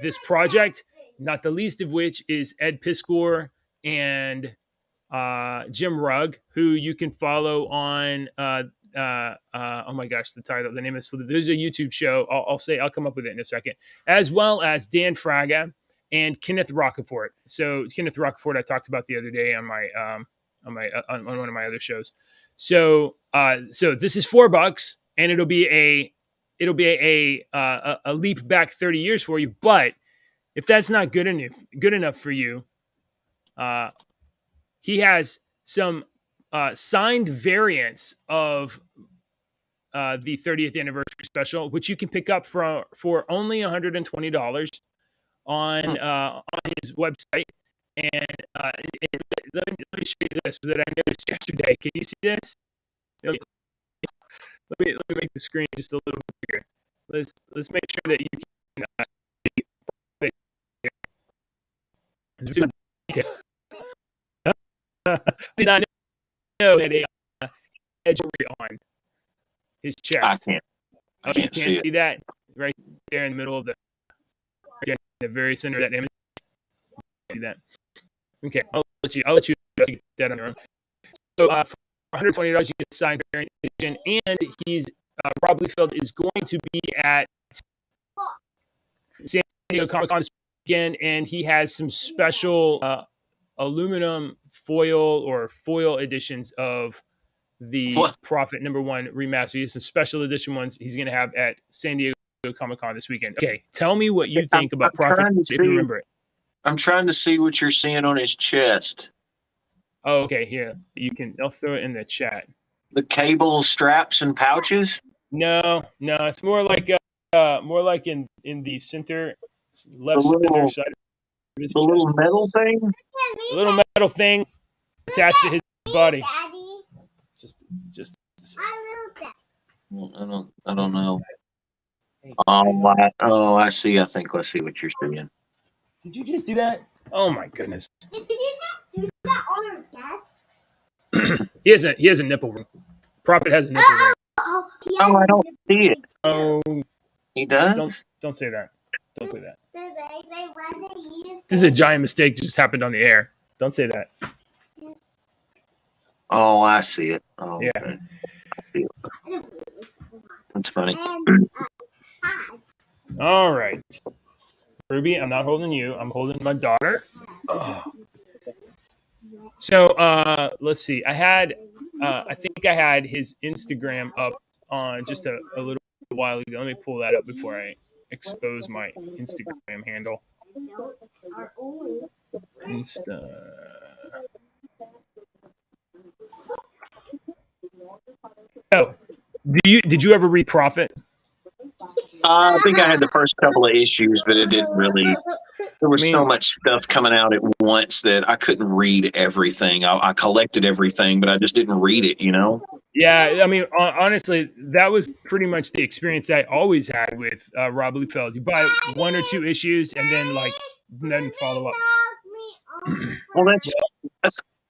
this project, not the least of which is Ed Piskor and Jim Rugg, who you can follow on oh my gosh, the name is, there's a YouTube show. I'll come up with it in a second, as well as Dan Fraga and Kenneth Rocafort. So Kenneth Rocafort I talked about the other day on my on one of my other shows. So this is $4, and it'll be a leap back 30 years for you. But if that's not good enough for you, he has some signed variants of the 30th anniversary special, which you can pick up for only $120 on his website. And let me show you this that I noticed yesterday. Can you see this? Let me make the screen just a little bit bigger. Let's make sure that you can see. I did not know that a edge on his chest. I can't see that right there in the middle of the very center of that image. Do that. Okay, I'll let you get that on your own. So for $120, you get a signed variant edition, and he's Rob Liefeld is going to be at San Diego Comic-Con again, and he has some special aluminum foil editions of the Prophet #1 remaster. It's some special edition ones he's going to have at San Diego Comic-Con this weekend. Okay, tell me what you think about Prophet if you remember it. I'm trying to see what you're seeing on his chest. Oh, okay, here. I'll throw it in the chat. The cable straps and pouches? No, it's more like in the center, left center side. The little metal thing? A little metal thing attached to his body. Just I don't know. Oh, I see. I think I see what you're saying. Did you just do that? Oh my goodness. Did you just do that on your desks? He has a nipple ring. Prophet has a nipple ring. Oh, I don't see it. Oh, he does? Don't say that. Don't say that. This is a giant mistake that just happened on the air. Don't say that. Oh, I see it. Oh, yeah. Okay. I see it. That's funny. All right. Ruby, I'm not holding you. I'm holding my daughter. Oh. So, let's see. I think I had his Instagram up on just a little while ago. Let me pull that up before I expose my Instagram handle. Oh, did you ever read Prophet? I think I had the first couple of issues, but it didn't really. There was so much stuff coming out at once that I couldn't read everything. I collected everything, but I just didn't read it, you know? Yeah, I mean, honestly, that was pretty much the experience I always had with Rob Liefeld. You buy 1 or 2 issues and then follow up. Well, that's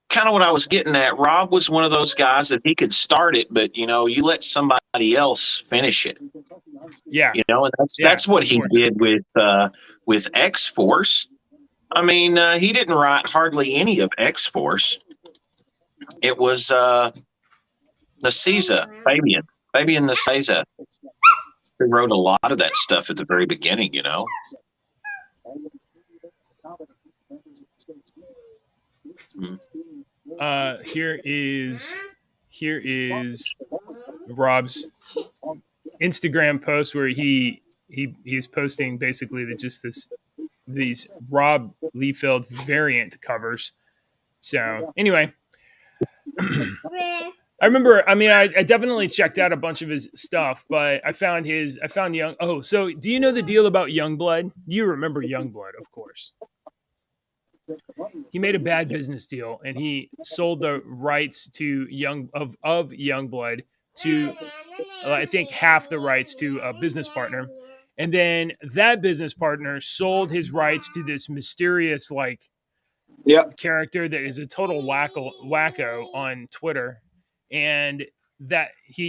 kind of what I was getting at. Rob was one of those guys that he could start it, but, you know, you let somebody else finish it. Yeah. You know, and that's what he did with X-Force. I mean, he didn't write hardly any of X-Force. It was Nicieza, Fabian Nicieza, who wrote a lot of that stuff at the very beginning, you know. Here is Rob's Instagram post where he's posting basically these Rob Liefeld variant covers. So anyway, I remember. I mean, I definitely checked out a bunch of his stuff, but I found Young. Oh, so do you know the deal about Youngblood? You remember Youngblood, of course. He made a bad business deal, and he sold the rights to Youngblood to, I think, half the rights to a business partner, and then that business partner sold his rights to this mysterious character that is a total wacko on Twitter, and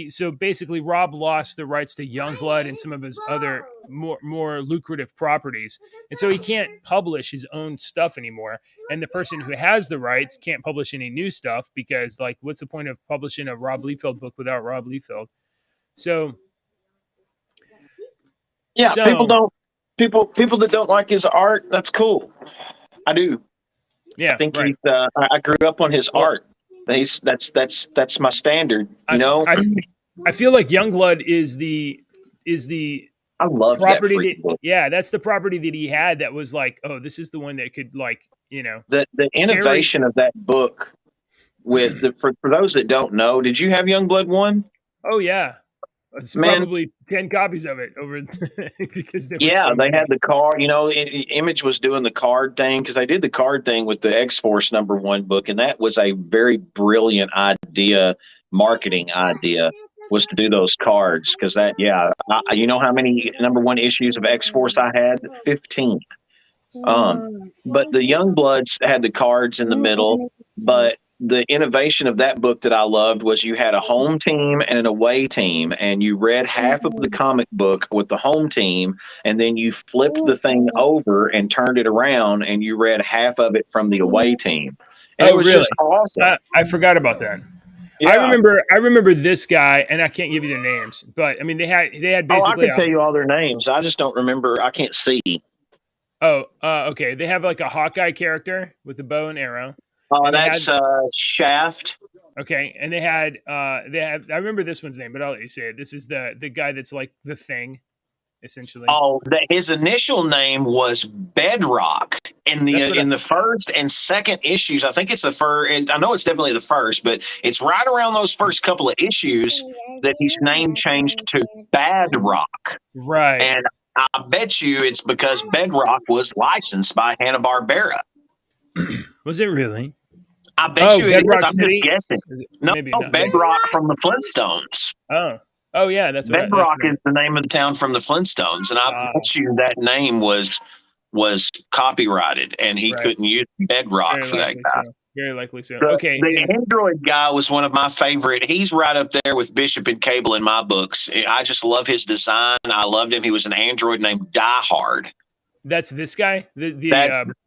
so basically Rob lost the rights to Youngblood and some of his other more lucrative properties, and so he can't publish his own stuff anymore, and the person who has the rights can't publish any new stuff because what's the point of publishing a Rob Liefeld book without Rob Liefeld? So people that don't like his art, that's cool. I do. Yeah, I think I grew up on his art. That's my standard. You know, I feel like Youngblood is the I love property that book. Yeah, that's the property that he had that was this is the one that could the innovation of that book with for those that don't know, did you have Youngblood 1? Oh yeah. It's probably 10 copies of it over because they had the card. You know, Image was doing the card thing because they did the card thing with the X-Force #1 book, and that was a very brilliant marketing idea, was to do those cards because you know how many #1 issues of X-Force I had? 15. But the Youngbloods had the cards in the middle, but the innovation of that book that I loved was you had a home team and an away team, and you read half of the comic book with the home team, and then you flipped the thing over and turned it around, and you read half of it from the away team. And it was really? just awesome. I forgot about that. Yeah. I remember this guy, and I can't give you their names, but I mean they had basically. I can tell you all their names. I just don't remember. I can't see. Oh, okay. They have a Hawkeye character with the bow and arrow. Oh, that's Shaft. Okay, and they have. I remember this one's name, but I'll let you say it. This is the guy that's like the Thing, essentially. Oh, his initial name was Bedrock in the first and second issues. I think it's the first, and I know it's definitely the first, but it's right around those first couple of issues that his name changed to Badrock. Right. And I bet you it's because Bedrock was licensed by Hanna-Barbera. Was it really? I bet you it is. Bedrock I'm City? just guessing. No, Bedrock from the Flintstones. Oh yeah, that's what Bedrock is the name of the town from the Flintstones, and I bet you that name was copyrighted, and he couldn't use Bedrock for that guy. So. Very likely so. Okay. The Android guy was one of my favorite. He's right up there with Bishop and Cable in my books. I just love his design. I loved him. He was an android named Die Hard. That's this guy, the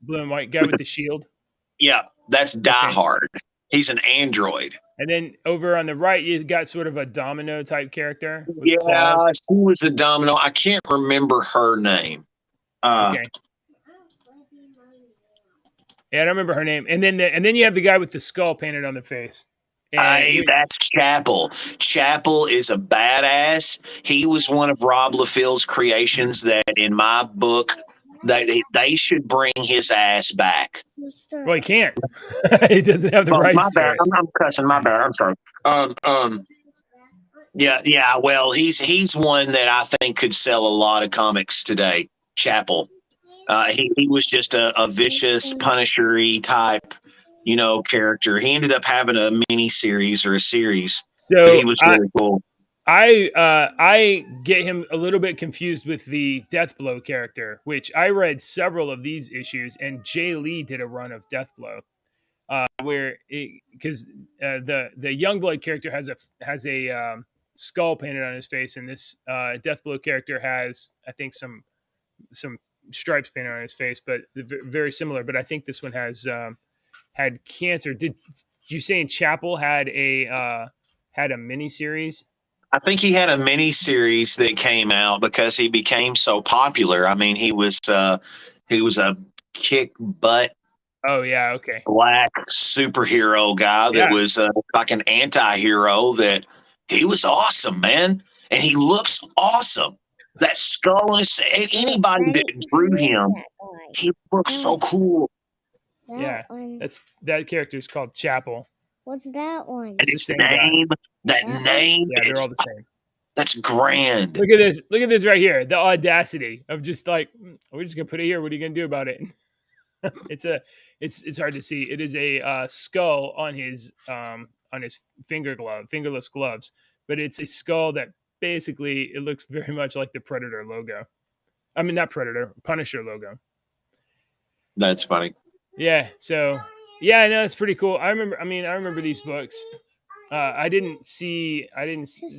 blue and white guy with the shield. Yeah, that's Die Hard. He's an android. And then over on the right, you got sort of a Domino type character. Yeah, claws. She was a Domino. I can't remember her name. Okay. Yeah, I don't remember her name. And then you have the guy with the skull painted on the face. That's Chapel. Chapel is a badass. He was one of Rob Liefeld's creations that, in my book, they should bring his ass back. Well, he can't. He doesn't have the rights to it. I'm cussing. My bad. I'm sorry. Yeah. Well, he's one that I think could sell a lot of comics today. Chapel. He was just a vicious Punisher-y type, character. He ended up having a mini series or a series. So he was really cool. I get him a little bit confused with the Deathblow character, which I read several of these issues, and Jay Lee did a run of Deathblow, because the Youngblood character has a skull painted on his face, and this Deathblow character has, I think, some stripes painted on his face, but very similar. But I think this one has had cancer. Did you say in Chapel had a mini series? I think he had a mini series that came out because he became so popular. I mean, he was a kick butt. Oh yeah, okay. Black superhero guy that was like an anti-hero. That he was awesome, man, and he looks awesome. That skull is anybody that drew him. He looks so cool. That character is called Chapel. What's that one? And his name. That name. Yeah, they're all the same. That's grand. Look at this. Look at this right here. The audacity of just like, we're just gonna put it here. What are you gonna do about it? It's hard to see. It is a skull on his fingerless gloves, but it's a skull that basically it looks very much like the Predator logo. I mean, not Predator, Punisher logo. That's funny. Yeah. So yeah, I know it's pretty cool. I remember these books. I didn't see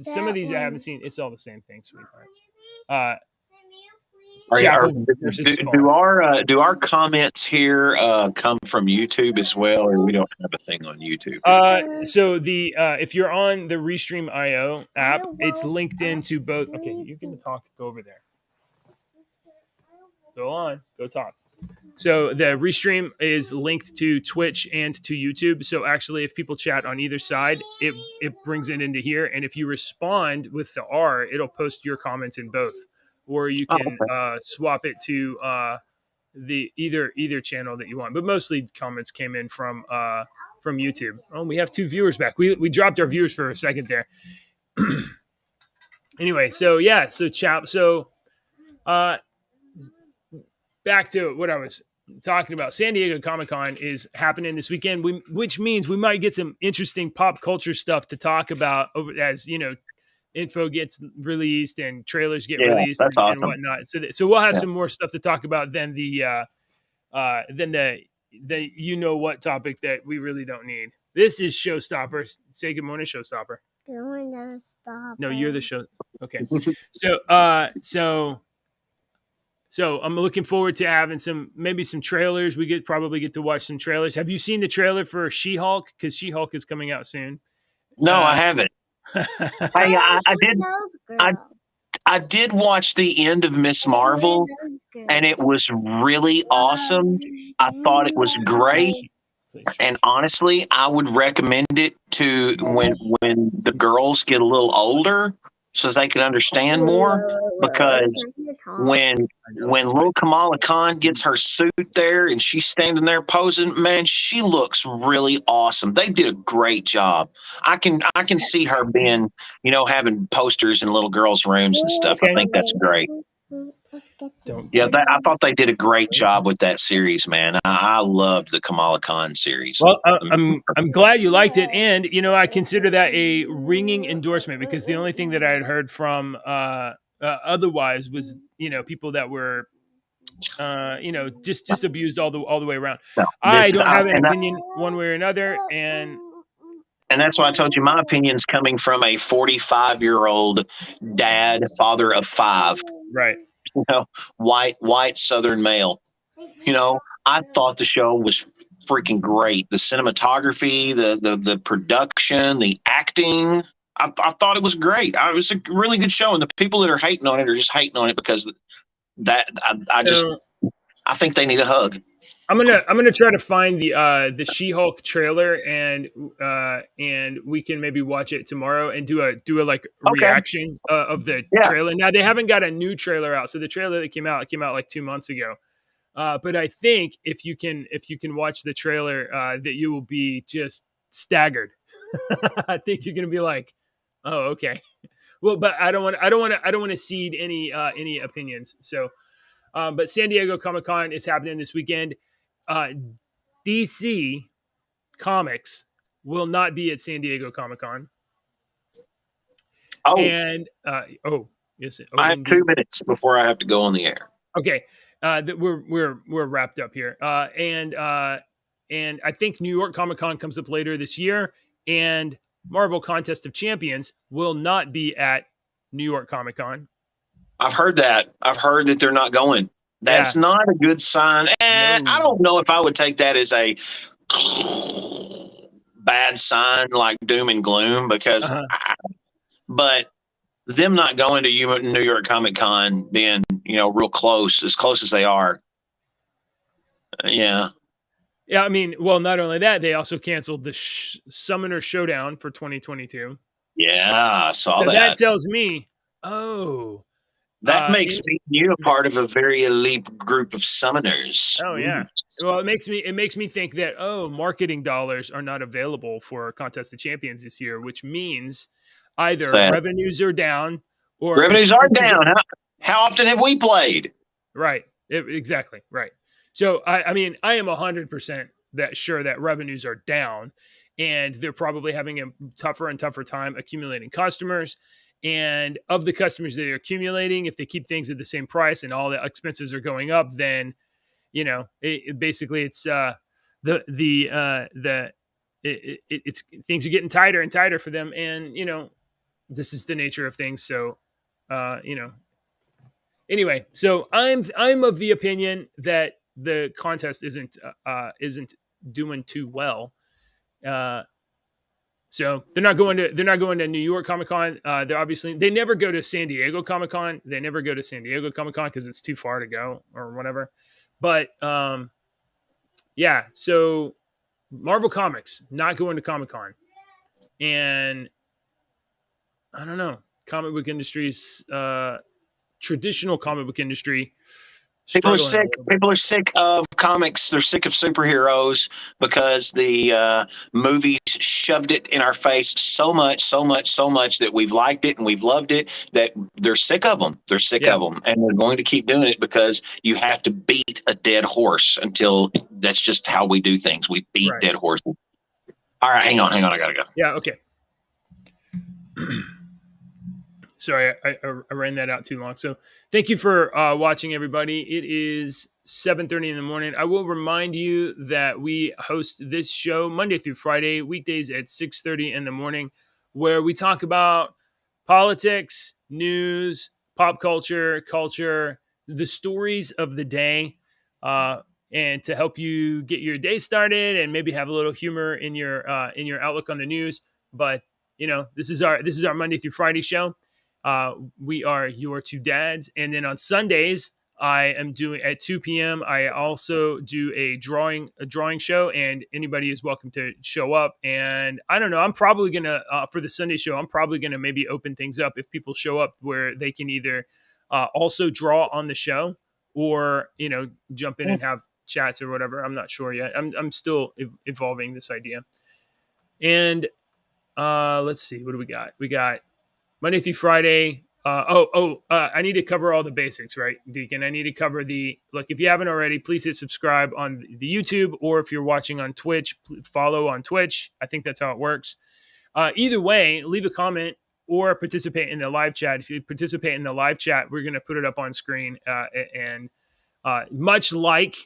some of these I haven't seen. It's all the same thing, sweetheart. Do our comments here come from YouTube as well, or we don't have a thing on YouTube? So the if you're on the Restream.io app, it's linked into both. Okay, you can talk. Go over there. Go on. Go talk. So the Restream is linked to Twitch and to YouTube. So actually, if people chat on either side, it brings it into here. And if you respond with the R, it'll post your comments in both. Or you can swap it to the either channel that you want. But mostly comments came in from YouTube. Oh, we have 2 viewers back. We dropped our viewers for a second there. Anyway, so yeah, back to what I was talking about. San Diego Comic-Con is happening this weekend, which means we might get some interesting pop culture stuff to talk about as info gets released and trailers get released and whatnot. So we'll have some more stuff to talk about than the what topic that we really don't need. This is Showstopper. Say good morning, Showstopper. Good morning, Showstopper. No, you're the show. Okay. So I'm looking forward to having some trailers. We probably get to watch some trailers. Have you seen the trailer for She-Hulk? Because She-Hulk is coming out soon. No, I haven't. I did watch the end of Miss Marvel, and it was really awesome. I thought it was great, and honestly, I would recommend it to when the girls get a little older, so they can understand more. Because when little Kamala Khan gets her suit there and she's standing there posing, man, she looks really awesome. They did a great job. I can see her being, having posters in little girls' rooms and stuff. Okay. I think that's great. Yeah, I thought they did a great job with that series, man. I loved the Kamala Khan series. Well, I'm glad you liked it, and I consider that a ringing endorsement, because the only thing that I had heard from otherwise was people that were just abused all the way around. No, I don't have an opinion one way or another, and that's why I told you my opinion's coming from a 45-year-old dad, father of 5. Right. White Southern male. I thought the show was freaking great. The cinematography, the production, the acting. I thought it was great. It was a really good show, and the people that are hating on it are just hating on it because that I think they need a hug. I'm gonna try to find the She-Hulk trailer, and we can maybe watch it tomorrow and do a reaction of the trailer. Now, they haven't got a new trailer out, so the trailer that came out like 2 months ago. But I think if you can watch the trailer, that you will be just staggered. I think you're gonna be like, oh, okay. Well, but I don't want to cede any opinions. So. But San Diego Comic-Con is happening this weekend. DC Comics will not be at San Diego Comic-Con. Oh. And, yes. I have 2 minutes before I have to go on the air. Okay. We're wrapped up here. And I think New York Comic-Con comes up later this year, and Marvel Contest of Champions will not be at New York Comic-Con. I've heard that. I've heard that they're not going. That's not a good sign. And I don't know if I would take that as a bad sign, like doom and gloom, because but them not going to New York Comic Con being, real close as they are. Yeah. Yeah. I mean, well, not only that, they also canceled the Summoner Showdown for 2022. Yeah. I saw that. That tells me, that makes you a part of a very elite group of summoners. Oh yeah. Well, it makes me think that marketing dollars are not available for Contest of Champions this year, which means either revenues are down or revenues are down. How often have we played? Right. Exactly. Right. So I mean, I am 100% sure that revenues are down, and they're probably having a tougher and tougher time accumulating customers. And of the customers that are accumulating, if they keep things at the same price and all the expenses are going up, then, basically it's it's things are getting tighter and tighter for them. And, this is the nature of things. So, anyway, so I'm of the opinion that the contest isn't doing too well. So they're not going to New York Comic-Con. They never go to San Diego Comic-Con. They never go to San Diego Comic-Con because it's too far to go or whatever. But so Marvel Comics not going to Comic-Con. And I don't know, comic book industry's traditional comic book industry. People are sick. People are sick of comics. They're sick of superheroes because the movies shoved it in our face so much that we've liked it and we've loved it, that they're sick of them. They're sick of them, and they're going to keep doing it because you have to beat a dead horse until that's just how we do things. We beat dead horses. All right, hang on. I gotta go. Yeah. Okay. Sorry, I ran that out too long. So thank you for watching, everybody. It is 7:30 in the morning. I will remind you that we host this show Monday through Friday, weekdays at 6:30 in the morning, where we talk about politics, news, pop culture, the stories of the day, and to help you get your day started and maybe have a little humor in your outlook on the news. But this is our Monday through Friday show. We are your 2 dads, and then on Sundays I am doing at 2 p.m. I also do a drawing show, and anybody is welcome to show up. And I don't know, I'm probably gonna for the Sunday show, I'm probably gonna maybe open things up if people show up where they can either also draw on the show, or jump in and have chats or whatever. I'm not sure yet. I'm still evolving this idea. And let's see, what do we got? We got Monday through Friday. I need to cover all the basics, right, Deacon? I need to cover if you haven't already, please hit subscribe on the YouTube, or if you're watching on Twitch, follow on Twitch. I think that's how it works. Either way, leave a comment or participate in the live chat. If you participate in the live chat, we're going to put it up on screen. And much like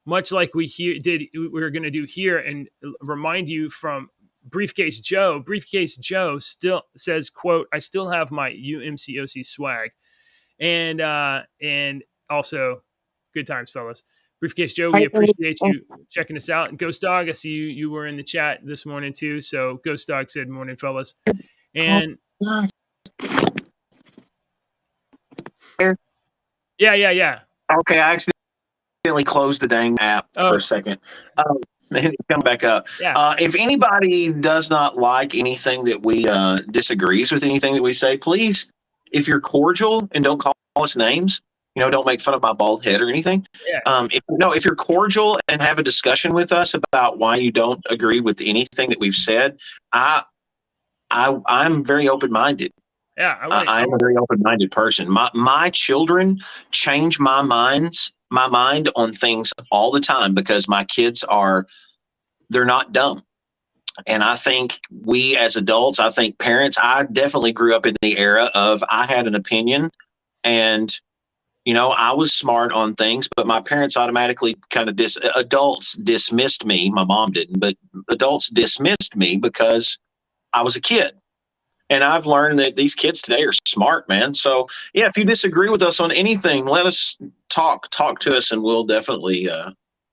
we're going to do here, and remind you from Briefcase Joe still says, quote, "I still have my UMCOC swag." And also, good times, fellas. Briefcase Joe, we appreciate you checking us out. And Ghost Dog, I see you were in the chat this morning too. So Ghost Dog said, "Morning, fellas." And yeah. Okay, I accidentally closed the dang app for a second. And come back up. Yeah. If anybody does not like anything that we disagrees with anything that we say, please, if you're cordial and don't call us names, don't make fun of my bald head or anything. Yeah. If you're cordial and have a discussion with us about why you don't agree with anything that we've said, I'm very open-minded. Yeah, I'm a very open-minded person. My children change my mind on things all the time, because my kids they're not dumb. And I think we as adults, I think parents, I definitely grew up in the era of I had an opinion, and I was smart on things, but my parents automatically adults dismissed me. My mom didn't, but adults dismissed me because I was a kid. And I've learned that these kids today are smart, man. So yeah, if you disagree with us on anything, let us talk to us, and we'll definitely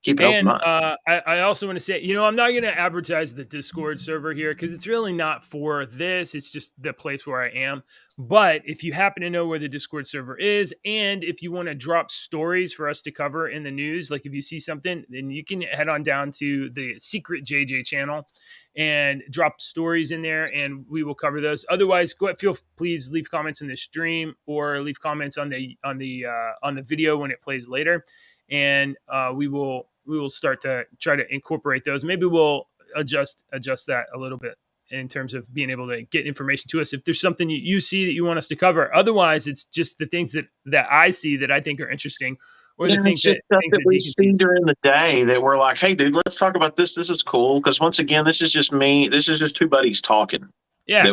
keep it open mind. I also want to say, I'm not going to advertise the Discord server here, because it's really not for this. It's just the place where I am. But if you happen to know where the Discord server is, and if you want to drop stories for us to cover in the news, like if you see something, then you can head on down to the secret JJ channel and drop stories in there, and we will cover those. Otherwise, please leave comments in the stream, or leave comments on the video when it plays later, and we will start to try to incorporate those. Maybe we'll adjust that a little bit in terms of being able to get information to us if there's something you see that you want us to cover. Otherwise, it's just the things that I see that I think are interesting, or the things that we see during the day that we're like, hey, dude, let's talk about this. This is cool. Because once again, this is just me. This is just two buddies talking. Yeah,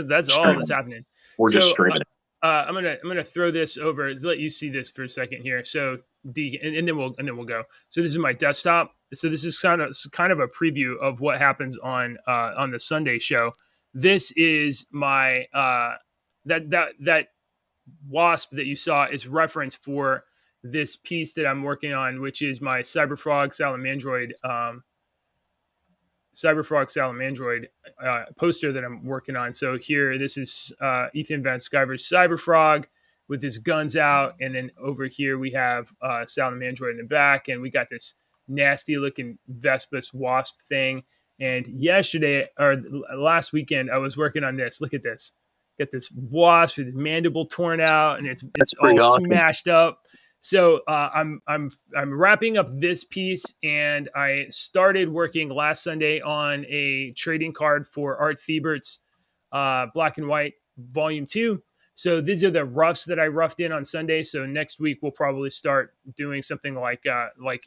that's all streaming. that's happening. Just streaming. I'm gonna throw this over. Let you see this for a second here. So and then we'll go. So this is my desktop. So this is kind of a preview of what happens on the Sunday show. This is my that wasp that you saw is reference for this piece that I'm working on, which is my Cyberfrog Salamandroid poster that I'm working on. So here, this is Ethan Van Sciver's Cyberfrog with his guns out, and then over here we have Salamandroid in the back, and we got this nasty looking Vespus wasp thing. And last weekend, I was working on this. Look at this. Got this wasp with his mandible torn out, and it's all awesome. Smashed up. So I'm wrapping up this piece, and I started working last Sunday on a trading card for Art Thiebert's Black and White Volume 2. So these are the roughs that I roughed in on Sunday. So next week we'll probably start doing something like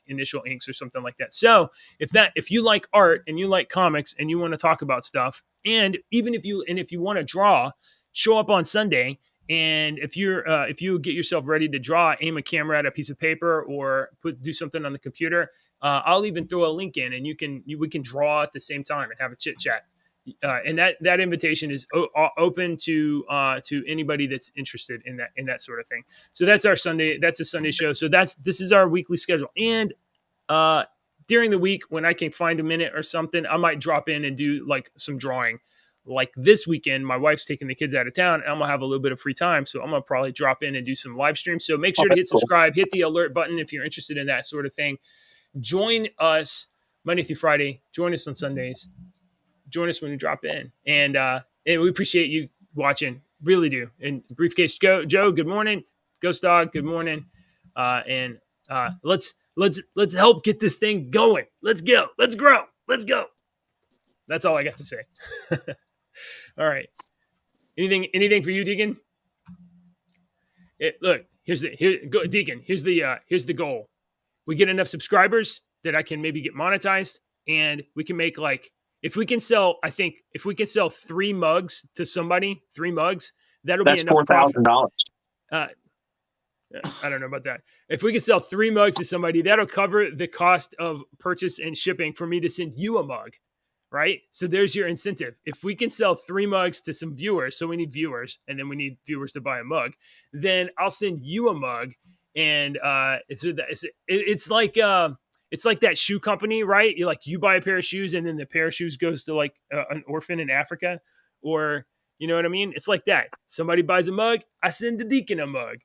initial inks or something like that. So if you like art and you like comics and you want to talk about stuff, and even if you want to draw, show up on Sunday. And if you get yourself ready to draw, aim a camera at a piece of paper or do something on the computer, I'll even throw a link in, and we can draw at the same time and have a chit chat. And that invitation is open to anybody that's interested in that sort of thing. So that's our Sunday. That's a Sunday show. So this is our weekly schedule. And during the week, when I can find a minute or something, I might drop in and do like some drawing. like this weekend, my wife's taking the kids out of town, and I'm gonna have a little bit of free time, so I'm gonna probably drop in and do some live streams. So make sure to hit subscribe, hit the alert button if you're interested in that sort of thing. Join us Monday through Friday. Join us on Sundays. Join us when we drop in, and we appreciate you watching. Really do. And Briefcase Joe, good morning. Ghost Dog, good morning. And let's help get this thing going. Let's go. Let's grow. Let's go. That's all I got to say. All right. Anything for you, Deacon? Look, Deacon. Here's the goal. We get enough subscribers that I can maybe get monetized, and we can make if we can sell 3 mugs to somebody, that'll be enough. That's $4,000. I don't know about that. If we can sell 3 mugs to somebody, that'll cover the cost of purchase and shipping for me to send you a mug, right? So there's your incentive. If we can sell 3 mugs to some viewers, so we need viewers, and then we need viewers to buy a mug, then I'll send you a mug, and it's like that shoe company, right? You buy a pair of shoes, and then the pair of shoes goes to an orphan in Africa, or you know what I mean? It's like that. Somebody buys a mug, I send the Deacon a mug.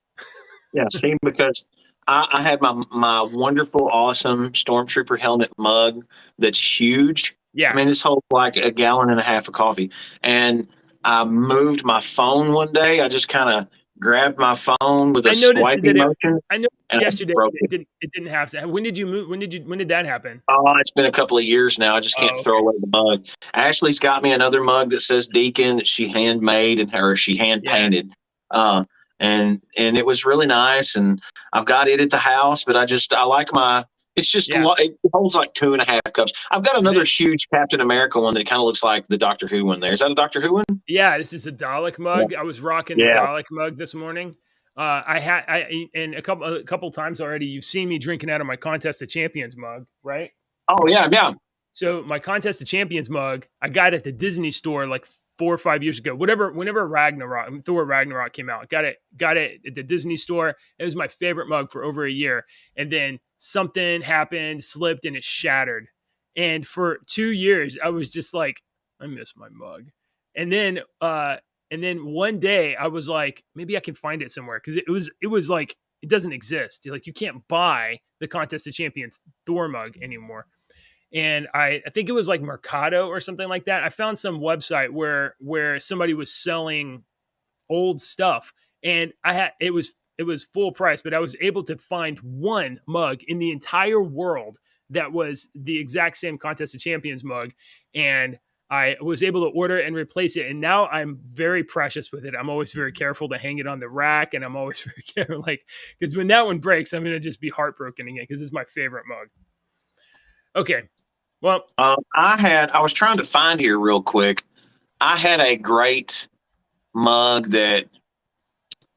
Yeah, see, because I had my wonderful, awesome Stormtrooper helmet mug that's huge. Yeah. I mean, this holds like a gallon and a half of coffee. And I moved my phone one day. I just kind of grabbed my phone with a swiping motion. I know yesterday it didn't have to. When did you move? When did that happen? Oh, it's been a couple of years now. I just can't throw away the mug. Ashley's got me another mug that says Deacon that she handmade or she hand painted. And it was really nice, and I've got it at the house, but I like it holds like 2.5 cups. I've got another huge Captain America one that kind of looks like the Doctor Who one there. Is that a Doctor Who one? Yeah, this is a Dalek mug. Yeah. I was rocking the Dalek mug this morning. And a couple times already, you've seen me drinking out of my Contest of Champions mug, right? Oh, yeah. So my Contest of Champions mug, I got at the Disney store 4 or 5 years ago, whenever Thor Ragnarok came out, got it at the Disney store. It was my favorite mug for over a year. And then something happened, slipped, and it shattered. And for 2 years, I was just like, I miss my mug. And then one day I was like, maybe I can find it somewhere. Cause it was like, it doesn't exist. You can't buy the Contest of Champions Thor mug anymore. And I think it was like Mercado or something like that. I found some website where somebody was selling old stuff, and it was full price, but I was able to find one mug in the entire world that was the exact same Contest of Champions mug, and I was able to order and replace it. And now I'm very precious with it. I'm always very careful to hang it on the rack, and I'm always very careful, because when that one breaks, I'm going to just be heartbroken again, because it's my favorite mug. Okay. Well, I was trying to find here real quick. I had a great mug that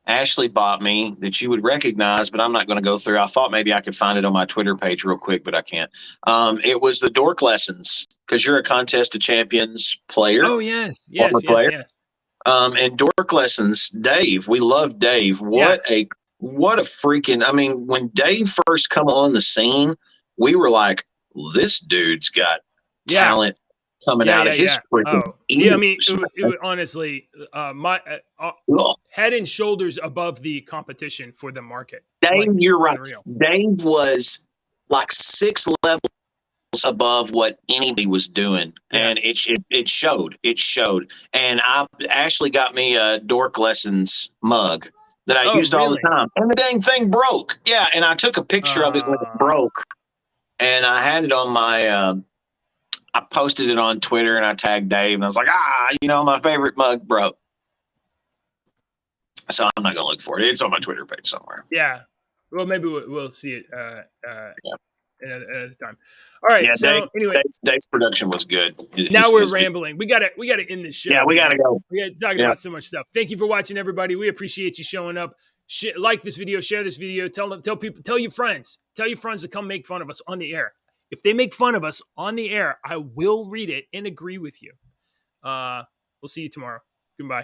Ashley bought me that you would recognize, but I'm not going to go through. I thought maybe I could find it on my Twitter page real quick, but I can't. It was the Dork Lessons, because you're a Contest of Champions player. Oh, yes. And Dork Lessons, Dave, we love Dave. What a freaking, I mean, when Dave first come on the scene, we were like, this dude's got talent coming out of his freaking ears. Yeah, I mean, it honestly, my head and shoulders above the competition for the market. Dave, you're right. Unreal. Dave was like 6 levels above what anybody was doing, and it showed. And Ashley got me a Dork Lessons mug that I used all the time, and the dang thing broke. Yeah, and I took a picture of it when it broke. And I had it on my, I posted it on Twitter, and I tagged Dave, and I was like, my favorite mug broke. So I'm not going to look for it. It's on my Twitter page somewhere. Yeah. Well, maybe we'll see it another time. All right. Yeah, so anyway, Dave's production was good. Now we're rambling. We got to end this show. Yeah, we got to go. We got to talk about so much stuff. Thank you for watching, everybody. We appreciate you showing up. Like this video, share this video, tell people, tell your friends to come make fun of us on the air. If they make fun of us on the air, I will read it and agree with you. We'll see you tomorrow. Goodbye.